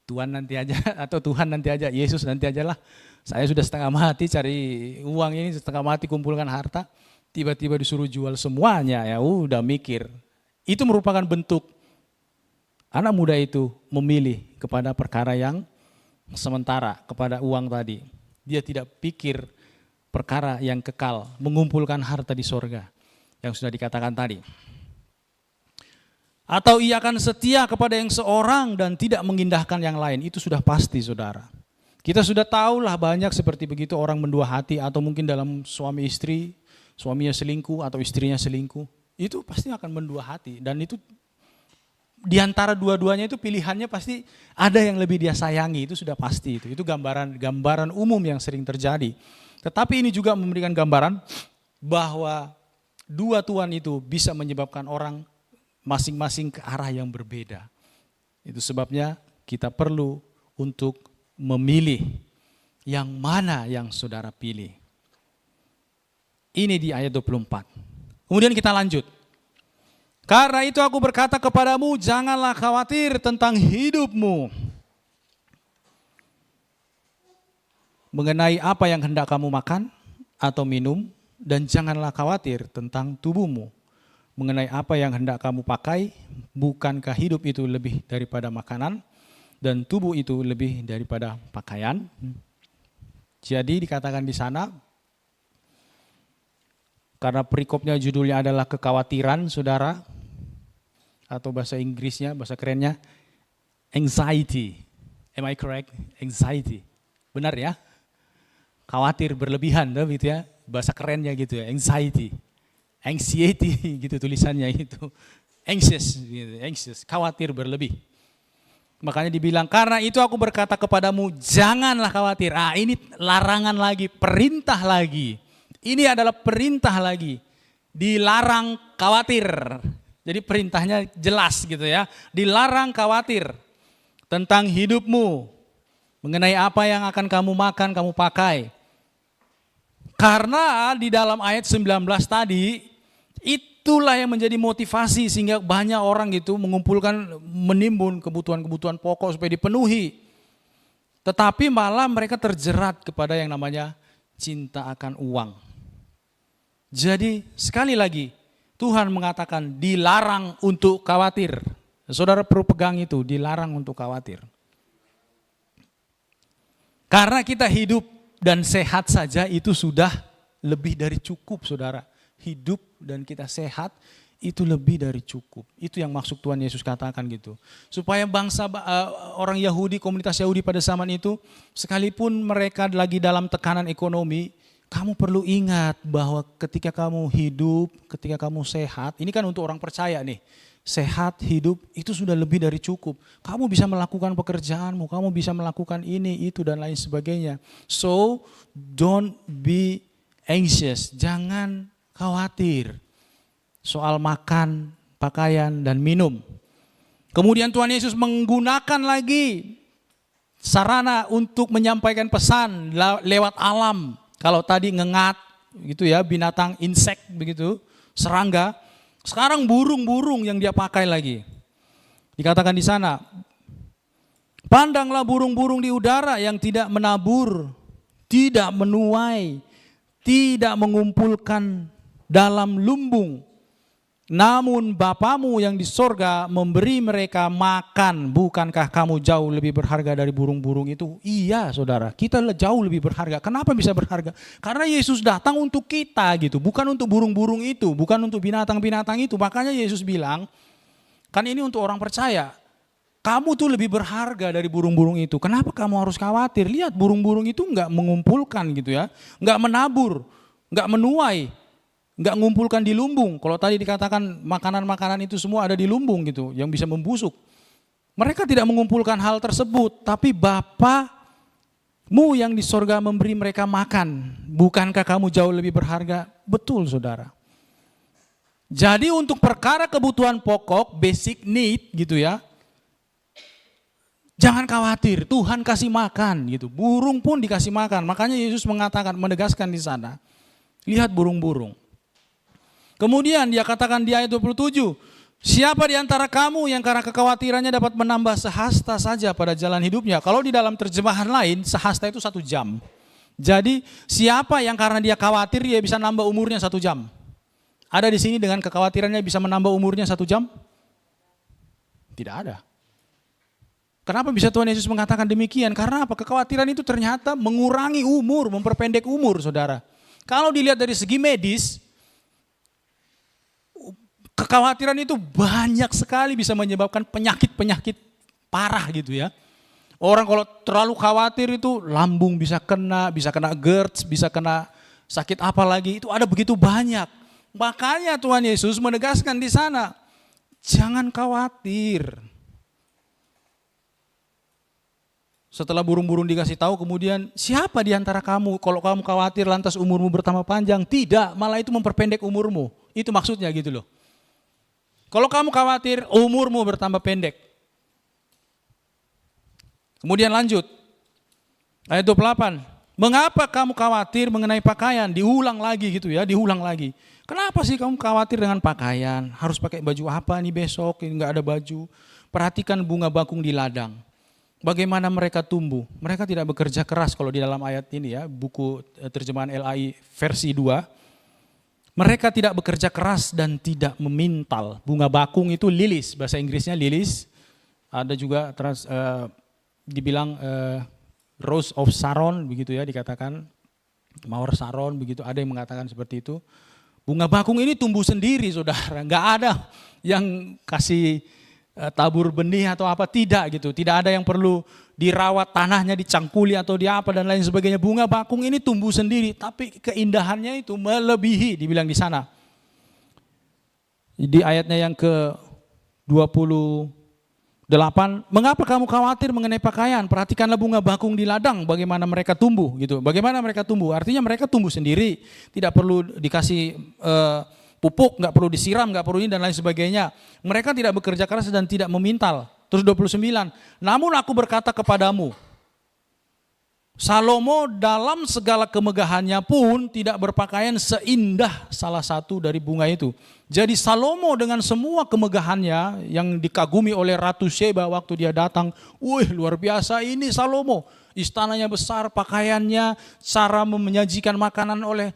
Tuhan nanti aja atau Tuhan nanti aja, Yesus nanti aja lah. Saya sudah setengah mati cari uang ini, setengah mati kumpulkan harta, tiba-tiba disuruh jual semuanya, ya udah mikir. Itu merupakan bentuk anak muda itu memilih kepada perkara yang sementara, kepada uang tadi. Dia tidak pikir perkara yang kekal, mengumpulkan harta di sorga, yang sudah dikatakan tadi. Atau ia akan setia kepada yang seorang dan tidak mengindahkan yang lain. Itu sudah pasti saudara. Kita sudah tahulah banyak seperti begitu orang mendua hati atau mungkin dalam suami istri, suaminya selingkuh atau istrinya selingkuh. Itu pasti akan mendua hati dan itu di antara dua-duanya itu pilihannya pasti ada yang lebih dia sayangi, itu sudah pasti itu. Itu gambaran umum yang sering terjadi. Tetapi ini juga memberikan gambaran bahwa dua tuan itu bisa menyebabkan orang masing-masing ke arah yang berbeda. Itu sebabnya kita perlu untuk memilih yang mana yang saudara pilih. Ini di ayat 24. Kemudian kita lanjut. Karena itu aku berkata kepadamu, janganlah khawatir tentang hidupmu. Mengenai apa yang hendak kamu makan atau minum, dan janganlah khawatir tentang tubuhmu. Mengenai apa yang hendak kamu pakai, bukankah hidup itu lebih daripada makanan dan tubuh itu lebih daripada pakaian? Jadi dikatakan di sana, karena perikopnya judulnya adalah kekhawatiran saudara, atau bahasa Inggrisnya, bahasa kerennya, anxiety. Am I correct? Anxiety. Benar ya? Khawatir berlebihan, gitu ya. Bahasa kerennya gitu ya, anxiety. Anxiety gitu tulisannya itu. Anxious, gitu, anxious, khawatir berlebih. Makanya dibilang, karena itu aku berkata kepadamu, janganlah khawatir. Ini larangan lagi, perintah lagi. Ini adalah perintah lagi. Dilarang khawatir. Jadi perintahnya jelas gitu ya. Dilarang khawatir tentang hidupmu, mengenai apa yang akan kamu makan, kamu pakai. Karena di dalam ayat 19 tadi, itulah yang menjadi motivasi sehingga banyak orang gitu mengumpulkan, menimbun kebutuhan-kebutuhan pokok supaya dipenuhi. Tetapi malah mereka terjerat kepada yang namanya cinta akan uang. Jadi sekali lagi, Tuhan mengatakan dilarang untuk khawatir. Saudara perlu pegang itu, dilarang untuk khawatir. Karena kita hidup dan sehat saja itu sudah lebih dari cukup, saudara. Hidup dan kita sehat itu lebih dari cukup. Itu yang maksud Tuhan Yesus katakan gitu. Supaya bangsa orang Yahudi, komunitas Yahudi pada zaman itu, sekalipun mereka lagi dalam tekanan ekonomi, kamu perlu ingat bahwa ketika kamu hidup, ketika kamu sehat, ini kan untuk orang percaya nih. Sehat, hidup, itu sudah lebih dari cukup. Kamu bisa melakukan pekerjaanmu, kamu bisa melakukan ini, itu, dan lain sebagainya. So, don't be anxious, jangan khawatir soal makan, pakaian, dan minum. Kemudian Tuhan Yesus menggunakan lagi sarana untuk menyampaikan pesan lewat alam. Kalau tadi ngengat, gitu ya, binatang, insek, begitu, serangga. Sekarang burung-burung yang dia pakai lagi. Dikatakan di sana, pandanglah burung-burung di udara yang tidak menabur, tidak menuai, tidak mengumpulkan dalam lumbung. Namun Bapamu yang di sorga memberi mereka makan. Bukankah kamu jauh lebih berharga dari burung-burung itu? Iya saudara, kita jauh lebih berharga. Kenapa bisa berharga? Karena Yesus datang untuk kita gitu, bukan untuk burung-burung itu, bukan untuk binatang-binatang itu. Makanya Yesus bilang, kan ini untuk orang percaya. Kamu tuh lebih berharga dari burung-burung itu. Kenapa kamu harus khawatir? Lihat burung-burung itu enggak mengumpulkan gitu ya, enggak menabur, enggak menuai, enggak ngumpulkan di lumbung. Kalau tadi dikatakan makanan-makanan itu semua ada di lumbung gitu, yang bisa membusuk. Mereka tidak mengumpulkan hal tersebut, tapi Bapamu yang di sorga memberi mereka makan. Bukankah kamu jauh lebih berharga? Betul saudara. Jadi untuk perkara kebutuhan pokok, basic need gitu ya, jangan khawatir, Tuhan kasih makan gitu. Burung pun dikasih makan. Makanya Yesus mengatakan, menegaskan di sana, lihat burung-burung. Kemudian dia katakan di ayat 27, siapa di antara kamu yang karena kekhawatirannya dapat menambah sehasta saja pada jalan hidupnya? Kalau di dalam terjemahan lain, sehasta itu 1 jam. Jadi siapa yang karena dia khawatir dia bisa nambah umurnya 1 jam? Ada di sini dengan kekhawatirannya bisa menambah umurnya 1 jam? Tidak ada. Kenapa bisa Tuhan Yesus mengatakan demikian? Karena apa? Kekhawatiran itu ternyata mengurangi umur, memperpendek umur saudara. Kalau dilihat dari segi medis, kekhawatiran itu banyak sekali bisa menyebabkan penyakit-penyakit parah gitu ya. Orang kalau terlalu khawatir itu lambung bisa kena GERD, bisa kena sakit apa lagi, itu ada begitu banyak. Makanya Tuhan Yesus menegaskan di sana, jangan khawatir. Setelah burung-burung dikasih tahu, kemudian siapa di antara kamu kalau kamu khawatir lantas umurmu bertambah panjang? Tidak, malah itu memperpendek umurmu. Itu maksudnya gitu loh. Kalau kamu khawatir umurmu bertambah pendek. Kemudian lanjut. Ayat 28. Mengapa kamu khawatir mengenai pakaian? Diulang lagi gitu ya, diulang lagi. Kenapa sih kamu khawatir dengan pakaian? Harus pakai baju apa nih besok? Ini enggak ada baju. Perhatikan bunga bakung di ladang. Bagaimana mereka tumbuh? Mereka tidak bekerja keras kalau di dalam ayat ini ya, buku terjemahan LAI versi 2. Mereka tidak bekerja keras dan tidak memintal. Bunga bakung itu lilies, bahasa Inggrisnya lilies. Ada juga dibilang Rose of Sharon begitu ya dikatakan. Mawar Sharon begitu, ada yang mengatakan seperti itu. Bunga bakung ini tumbuh sendiri saudara, nggak ada yang kasih tabur benih atau apa, tidak gitu. Tidak ada yang perlu dirawat tanahnya, dicangkuli atau di apa dan lain sebagainya. Bunga bakung ini tumbuh sendiri, tapi keindahannya itu melebihi, dibilang di sana. Di ayatnya yang ke-28, mengapa kamu khawatir mengenai pakaian? Perhatikanlah bunga bakung di ladang, bagaimana mereka tumbuh gitu. Bagaimana mereka tumbuh? Artinya mereka tumbuh sendiri, tidak perlu dikasih pupuk, nggak perlu disiram, nggak perlu ini dan lain sebagainya. Mereka tidak bekerja keras dan tidak memintal. Terus 29, namun aku berkata kepadamu, Salomo dalam segala kemegahannya pun tidak berpakaian seindah salah satu dari bunga itu. Jadi Salomo dengan semua kemegahannya yang dikagumi oleh Ratu Sheba waktu dia datang, wih luar biasa ini Salomo. Istananya besar, pakaiannya, cara menyajikan makanan oleh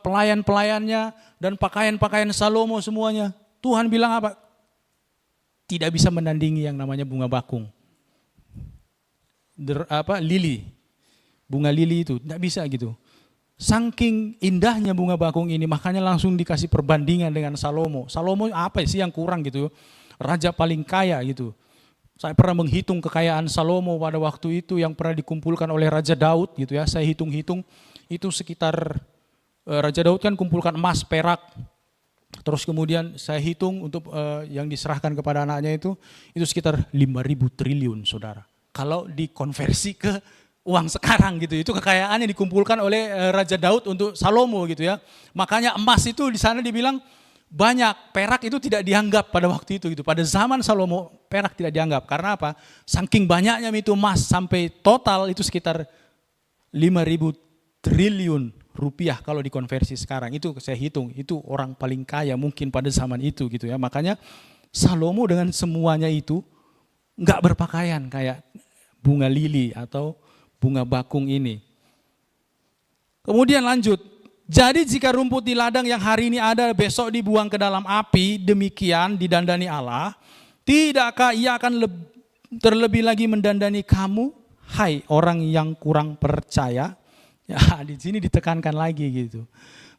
pelayan-pelayannya, dan pakaian-pakaian Salomo semuanya. Tuhan bilang apa? Tidak bisa menandingi yang namanya bunga bakung. Lili. Bunga lili itu, tidak bisa gitu. Saking indahnya bunga bakung ini, makanya langsung dikasih perbandingan dengan Salomo. Salomo apa sih yang kurang gitu? Raja paling kaya gitu. Saya pernah menghitung kekayaan Salomo pada waktu itu yang pernah dikumpulkan oleh Raja Daud gitu ya. Saya hitung-hitung itu sekitar, Raja Daud kan kumpulkan emas, perak. Terus kemudian saya hitung untuk yang diserahkan kepada anaknya itu sekitar 5.000 triliun saudara. Kalau dikonversi ke uang sekarang gitu, itu kekayaan yang dikumpulkan oleh Raja Daud untuk Salomo gitu ya. Makanya emas itu di sana dibilang banyak, perak itu tidak dianggap pada waktu itu gitu. Pada zaman Salomo perak tidak dianggap, karena apa? Saking banyaknya itu emas sampai total itu sekitar 5.000 triliun rupiah kalau dikonversi sekarang. Itu saya hitung, itu orang paling kaya mungkin pada zaman itu gitu ya. Makanya Salomo dengan semuanya itu enggak berpakaian kayak bunga lili atau bunga bakung ini. Kemudian lanjut. Jadi jika rumput di ladang yang hari ini ada besok dibuang ke dalam api, demikian didandani Allah, tidakkah ia akan terlebih lagi mendandani kamu, hai orang yang kurang percaya? Ya, di sini ditekankan lagi gitu.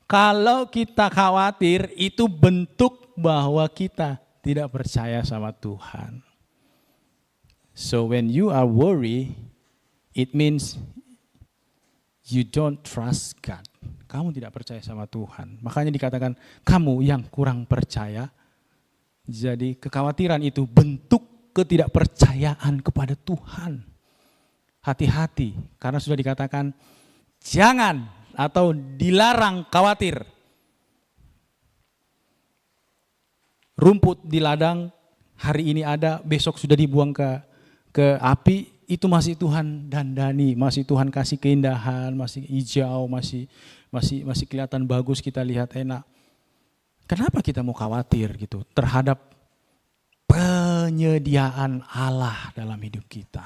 Kalau kita khawatir itu bentuk bahwa kita tidak percaya sama Tuhan. So when you are worried, it means you don't trust God. Kamu tidak percaya sama Tuhan. Makanya dikatakan kamu yang kurang percaya. Jadi kekhawatiran itu bentuk ketidakpercayaan kepada Tuhan. Hati-hati, karena sudah dikatakan jangan atau dilarang khawatir. Rumput di ladang hari ini ada, besok sudah dibuang ke api. Itu masih Tuhan dandani, masih Tuhan kasih keindahan, masih hijau, masih kelihatan bagus, kita lihat enak. Kenapa kita mau khawatir gitu terhadap penyediaan Allah dalam hidup kita?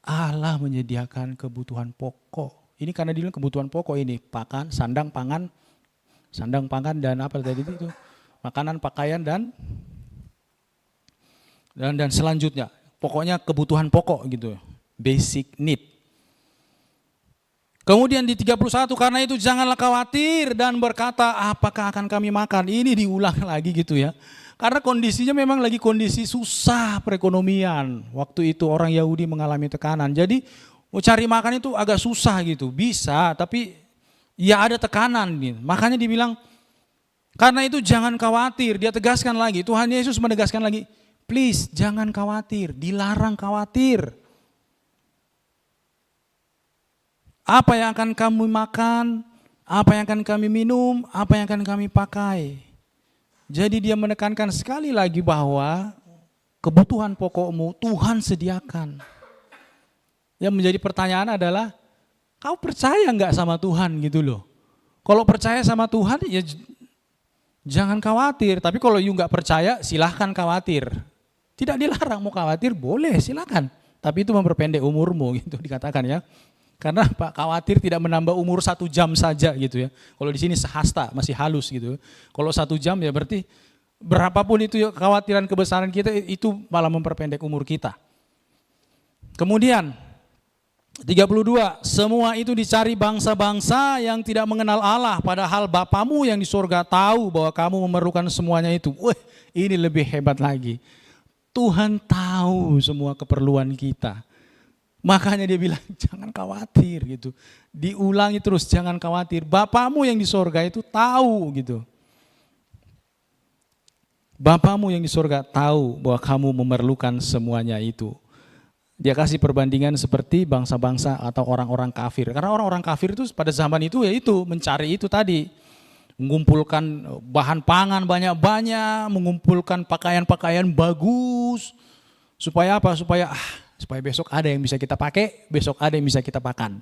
Allah menyediakan kebutuhan pokok. Ini karena dia kebutuhan pokok ini, pakan, sandang pangan dan apa tadi itu? Makanan, pakaian dan selanjutnya. Pokoknya kebutuhan pokok gitu, basic need. Kemudian di 31, karena itu janganlah khawatir dan berkata apakah akan kami makan. Ini diulang lagi gitu ya. Karena kondisinya memang lagi kondisi susah perekonomian. Waktu itu orang Yahudi mengalami tekanan. Jadi mau cari makan itu agak susah gitu. Bisa tapi ya ada tekanan gitu. Makanya dibilang karena itu jangan khawatir. Dia tegaskan lagi, Tuhan Yesus menegaskan lagi. Please jangan khawatir, dilarang khawatir. Apa yang akan kami makan, apa yang akan kami minum, apa yang akan kami pakai. Jadi dia menekankan sekali lagi bahwa kebutuhan pokokmu Tuhan sediakan. Yang menjadi pertanyaan adalah, kau percaya enggak sama Tuhan gitu loh. Kalau percaya sama Tuhan ya jangan khawatir, tapi kalau you enggak percaya silahkan khawatir. Tidak dilarang, mau khawatir boleh silakan. Tapi itu memperpendek umurmu gitu dikatakan ya. Karena Pak khawatir tidak menambah umur 1 jam saja gitu ya. Kalau di sini sehasta masih halus gitu. Kalau 1 jam ya berarti berapapun itu kekhawatiran kebesaran kita itu malah memperpendek umur kita. Kemudian 32, semua itu dicari bangsa-bangsa yang tidak mengenal Allah. Padahal Bapamu yang di surga tahu bahwa kamu memerlukan semuanya itu. Wah, ini lebih hebat lagi. Tuhan tahu semua keperluan kita. Makanya dia bilang jangan khawatir gitu. Diulangi terus jangan khawatir. Bapamu yang di surga itu tahu gitu. Bapamu yang di surga tahu bahwa kamu memerlukan semuanya itu. Dia kasih perbandingan seperti bangsa-bangsa atau orang-orang kafir. Karena orang-orang kafir itu pada zaman itu ya itu mencari itu tadi. mengumpulkan bahan pangan banyak-banyak, mengumpulkan pakaian-pakaian bagus. Supaya apa? Supaya besok ada yang bisa kita pakai, besok ada yang bisa kita makan.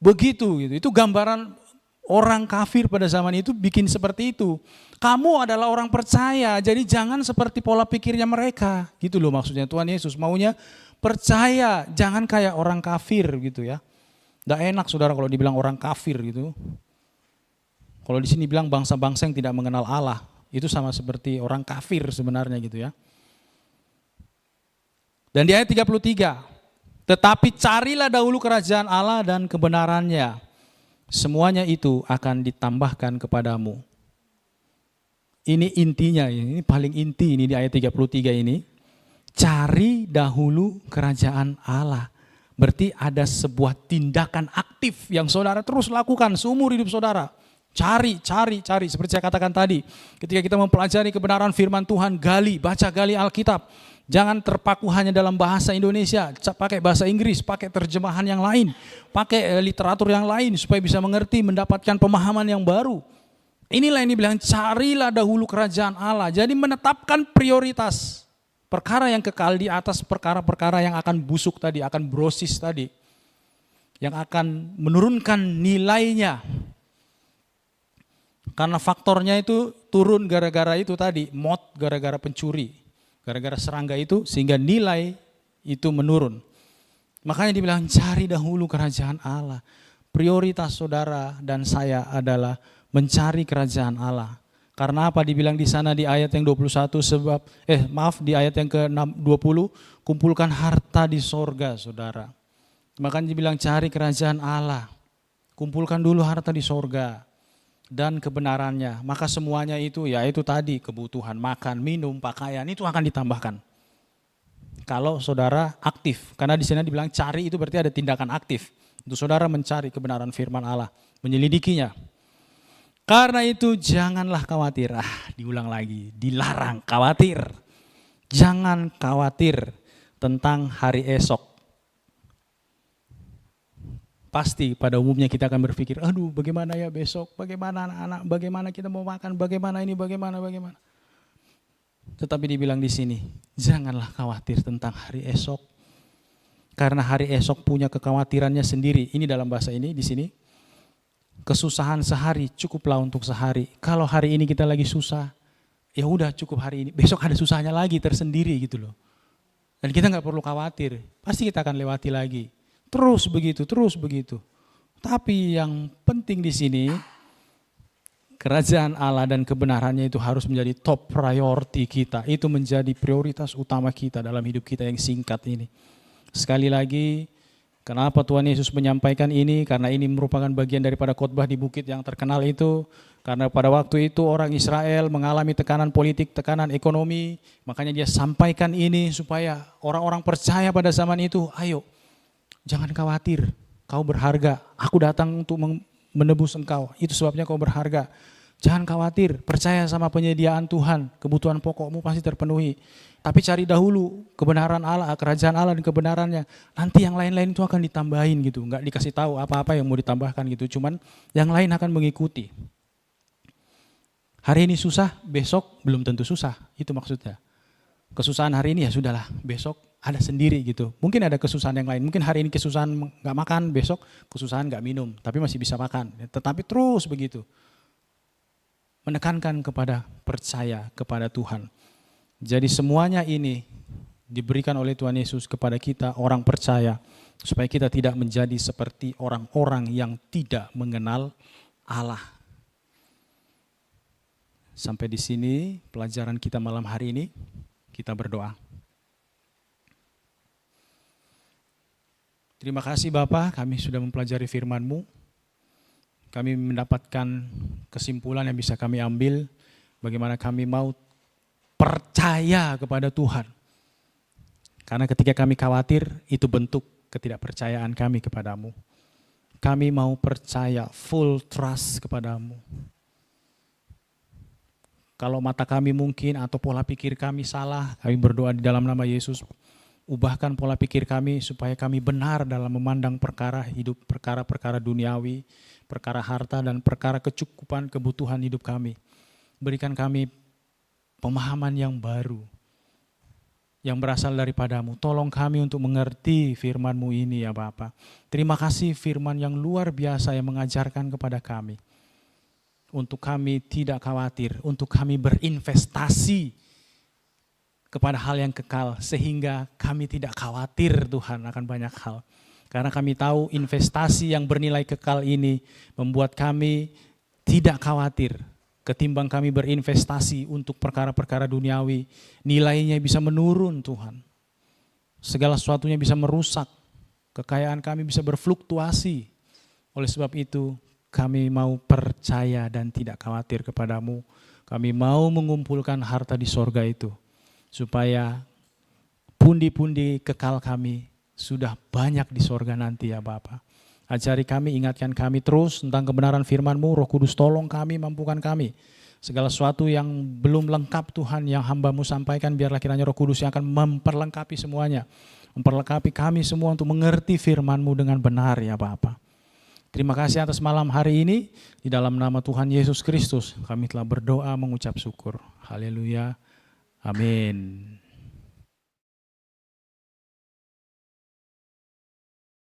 Begitu gitu. Itu gambaran orang kafir pada zaman itu bikin seperti itu. Kamu adalah orang percaya, jadi jangan seperti pola pikirnya mereka. Gitu loh maksudnya Tuhan Yesus maunya percaya, jangan kayak orang kafir gitu ya. Nggak enak saudara kalau dibilang orang kafir gitu. Kalau di sini bilang bangsa-bangsa yang tidak mengenal Allah, itu sama seperti orang kafir sebenarnya gitu ya. Dan di ayat 33, tetapi carilah dahulu kerajaan Allah dan kebenarannya. Semuanya itu akan ditambahkan kepadamu. Ini intinya, ini paling inti ini di ayat 33 ini. Cari dahulu kerajaan Allah. Berarti ada sebuah tindakan aktif yang saudara terus lakukan seumur hidup saudara. Cari. Seperti saya katakan tadi, ketika kita mempelajari kebenaran firman Tuhan, baca gali Alkitab. Jangan terpaku hanya dalam bahasa Indonesia, pakai bahasa Inggris, pakai terjemahan yang lain, pakai literatur yang lain supaya bisa mengerti, mendapatkan pemahaman yang baru. Inilah yang dibilang carilah dahulu kerajaan Allah. Jadi menetapkan prioritas. Perkara yang kekal di atas perkara-perkara yang akan busuk tadi, akan brosis tadi. Yang akan menurunkan nilainya. Karena faktornya itu turun gara-gara itu tadi, moth gara-gara pencuri. Gara-gara serangga itu sehingga nilai itu menurun. Makanya dibilang cari dahulu kerajaan Allah. Prioritas saudara dan saya adalah mencari kerajaan Allah. Karena apa dibilang di sana di ayat yang 21 di ayat yang ke-20 kumpulkan harta di sorga saudara. Makanya dibilang cari kerajaan Allah. Kumpulkan dulu harta di sorga dan kebenarannya, maka semuanya itu yaitu tadi kebutuhan makan, minum, pakaian itu akan ditambahkan. Kalau saudara aktif, karena di sini dibilang cari itu berarti ada tindakan aktif. Untuk saudara mencari kebenaran firman Allah, menyelidikinya. Karena itu janganlah khawatir, diulang lagi, dilarang khawatir. Jangan khawatir tentang hari esok. Pasti pada umumnya kita akan berpikir, aduh bagaimana ya besok, bagaimana anak-anak, bagaimana kita mau makan, bagaimana ini, bagaimana. Tetapi dibilang di sini, janganlah khawatir tentang hari esok. Karena hari esok punya kekhawatirannya sendiri. Ini dalam bahasa ini, di sini. Kesusahan sehari cukuplah untuk sehari. Kalau hari ini kita lagi susah, ya udah cukup hari ini. Besok ada susahnya lagi tersendiri gitu loh. Dan kita nggak perlu khawatir, pasti kita akan lewati lagi. Terus begitu. Tapi yang penting di sini, kerajaan Allah dan kebenarannya itu harus menjadi top priority kita. Itu menjadi prioritas utama kita dalam hidup kita yang singkat ini. Sekali lagi, kenapa Tuhan Yesus menyampaikan ini? Karena ini merupakan bagian daripada khotbah di bukit yang terkenal itu. Karena pada waktu itu orang Israel mengalami tekanan politik, tekanan ekonomi. Makanya dia sampaikan ini supaya orang-orang percaya pada zaman itu, ayo. Jangan khawatir, kau berharga. Aku datang untuk menebus engkau. Itu sebabnya kau berharga. Jangan khawatir, percaya sama penyediaan Tuhan. Kebutuhan pokokmu pasti terpenuhi. Tapi cari dahulu kebenaran Allah, kerajaan Allah dan kebenarannya. Nanti yang lain-lain itu akan ditambahin gitu. Enggak dikasih tahu apa-apa yang mau ditambahkan gitu. Cuman yang lain akan mengikuti. Hari ini susah, besok belum tentu susah. Itu maksudnya. Kesusahan hari ini ya sudahlah, besok ada sendiri gitu. Mungkin ada kesusahan yang lain. Mungkin hari ini kesusahan nggak makan, besok kesusahan nggak minum, tapi masih bisa makan. Tetapi terus begitu. Menekankan kepada percaya kepada Tuhan. Jadi semuanya ini diberikan oleh Tuhan Yesus kepada kita orang percaya. Supaya kita tidak menjadi seperti orang-orang yang tidak mengenal Allah. Sampai di sini pelajaran kita malam hari ini. Kita berdoa. Terima kasih Bapa, kami sudah mempelajari firman-Mu. Kami mendapatkan kesimpulan yang bisa kami ambil. Bagaimana kami mau percaya kepada Tuhan. Karena ketika kami khawatir, itu bentuk ketidakpercayaan kami kepadamu. Kami mau percaya, full trust kepadamu. Kalau mata kami mungkin atau pola pikir kami salah, kami berdoa di dalam nama Yesus. ubahkan pola pikir kami supaya kami benar dalam memandang perkara hidup, perkara-perkara duniawi, perkara harta dan perkara kecukupan kebutuhan hidup kami. Berikan kami pemahaman yang baru, yang berasal daripadamu. Tolong kami untuk mengerti firman-Mu ini ya Bapa. Terima kasih firman yang luar biasa yang mengajarkan kepada kami. Untuk kami tidak khawatir, untuk kami berinvestasi kepada hal yang kekal, sehingga kami tidak khawatir Tuhan akan banyak hal. Karena kami tahu investasi yang bernilai kekal ini membuat kami tidak khawatir. Ketimbang kami berinvestasi untuk perkara-perkara duniawi, nilainya bisa menurun Tuhan. Segala sesuatunya bisa merusak, kekayaan kami bisa berfluktuasi. Oleh sebab itu kami mau percaya dan tidak khawatir kepadamu. Kami mau mengumpulkan harta di sorga itu, supaya pundi-pundi kekal kami sudah banyak di sorga nanti ya Bapa. Ajari kami, ingatkan kami terus tentang kebenaran firman-Mu. Roh Kudus tolong kami, mampukan kami. Segala sesuatu yang belum lengkap Tuhan yang hamba-Mu sampaikan, biarlah kiranya Roh Kudus yang akan memperlengkapi semuanya. Memperlengkapi kami semua untuk mengerti firman-Mu dengan benar ya Bapa. Terima kasih atas malam hari ini. Di dalam nama Tuhan Yesus Kristus kami telah berdoa mengucap syukur. Haleluya. Amin.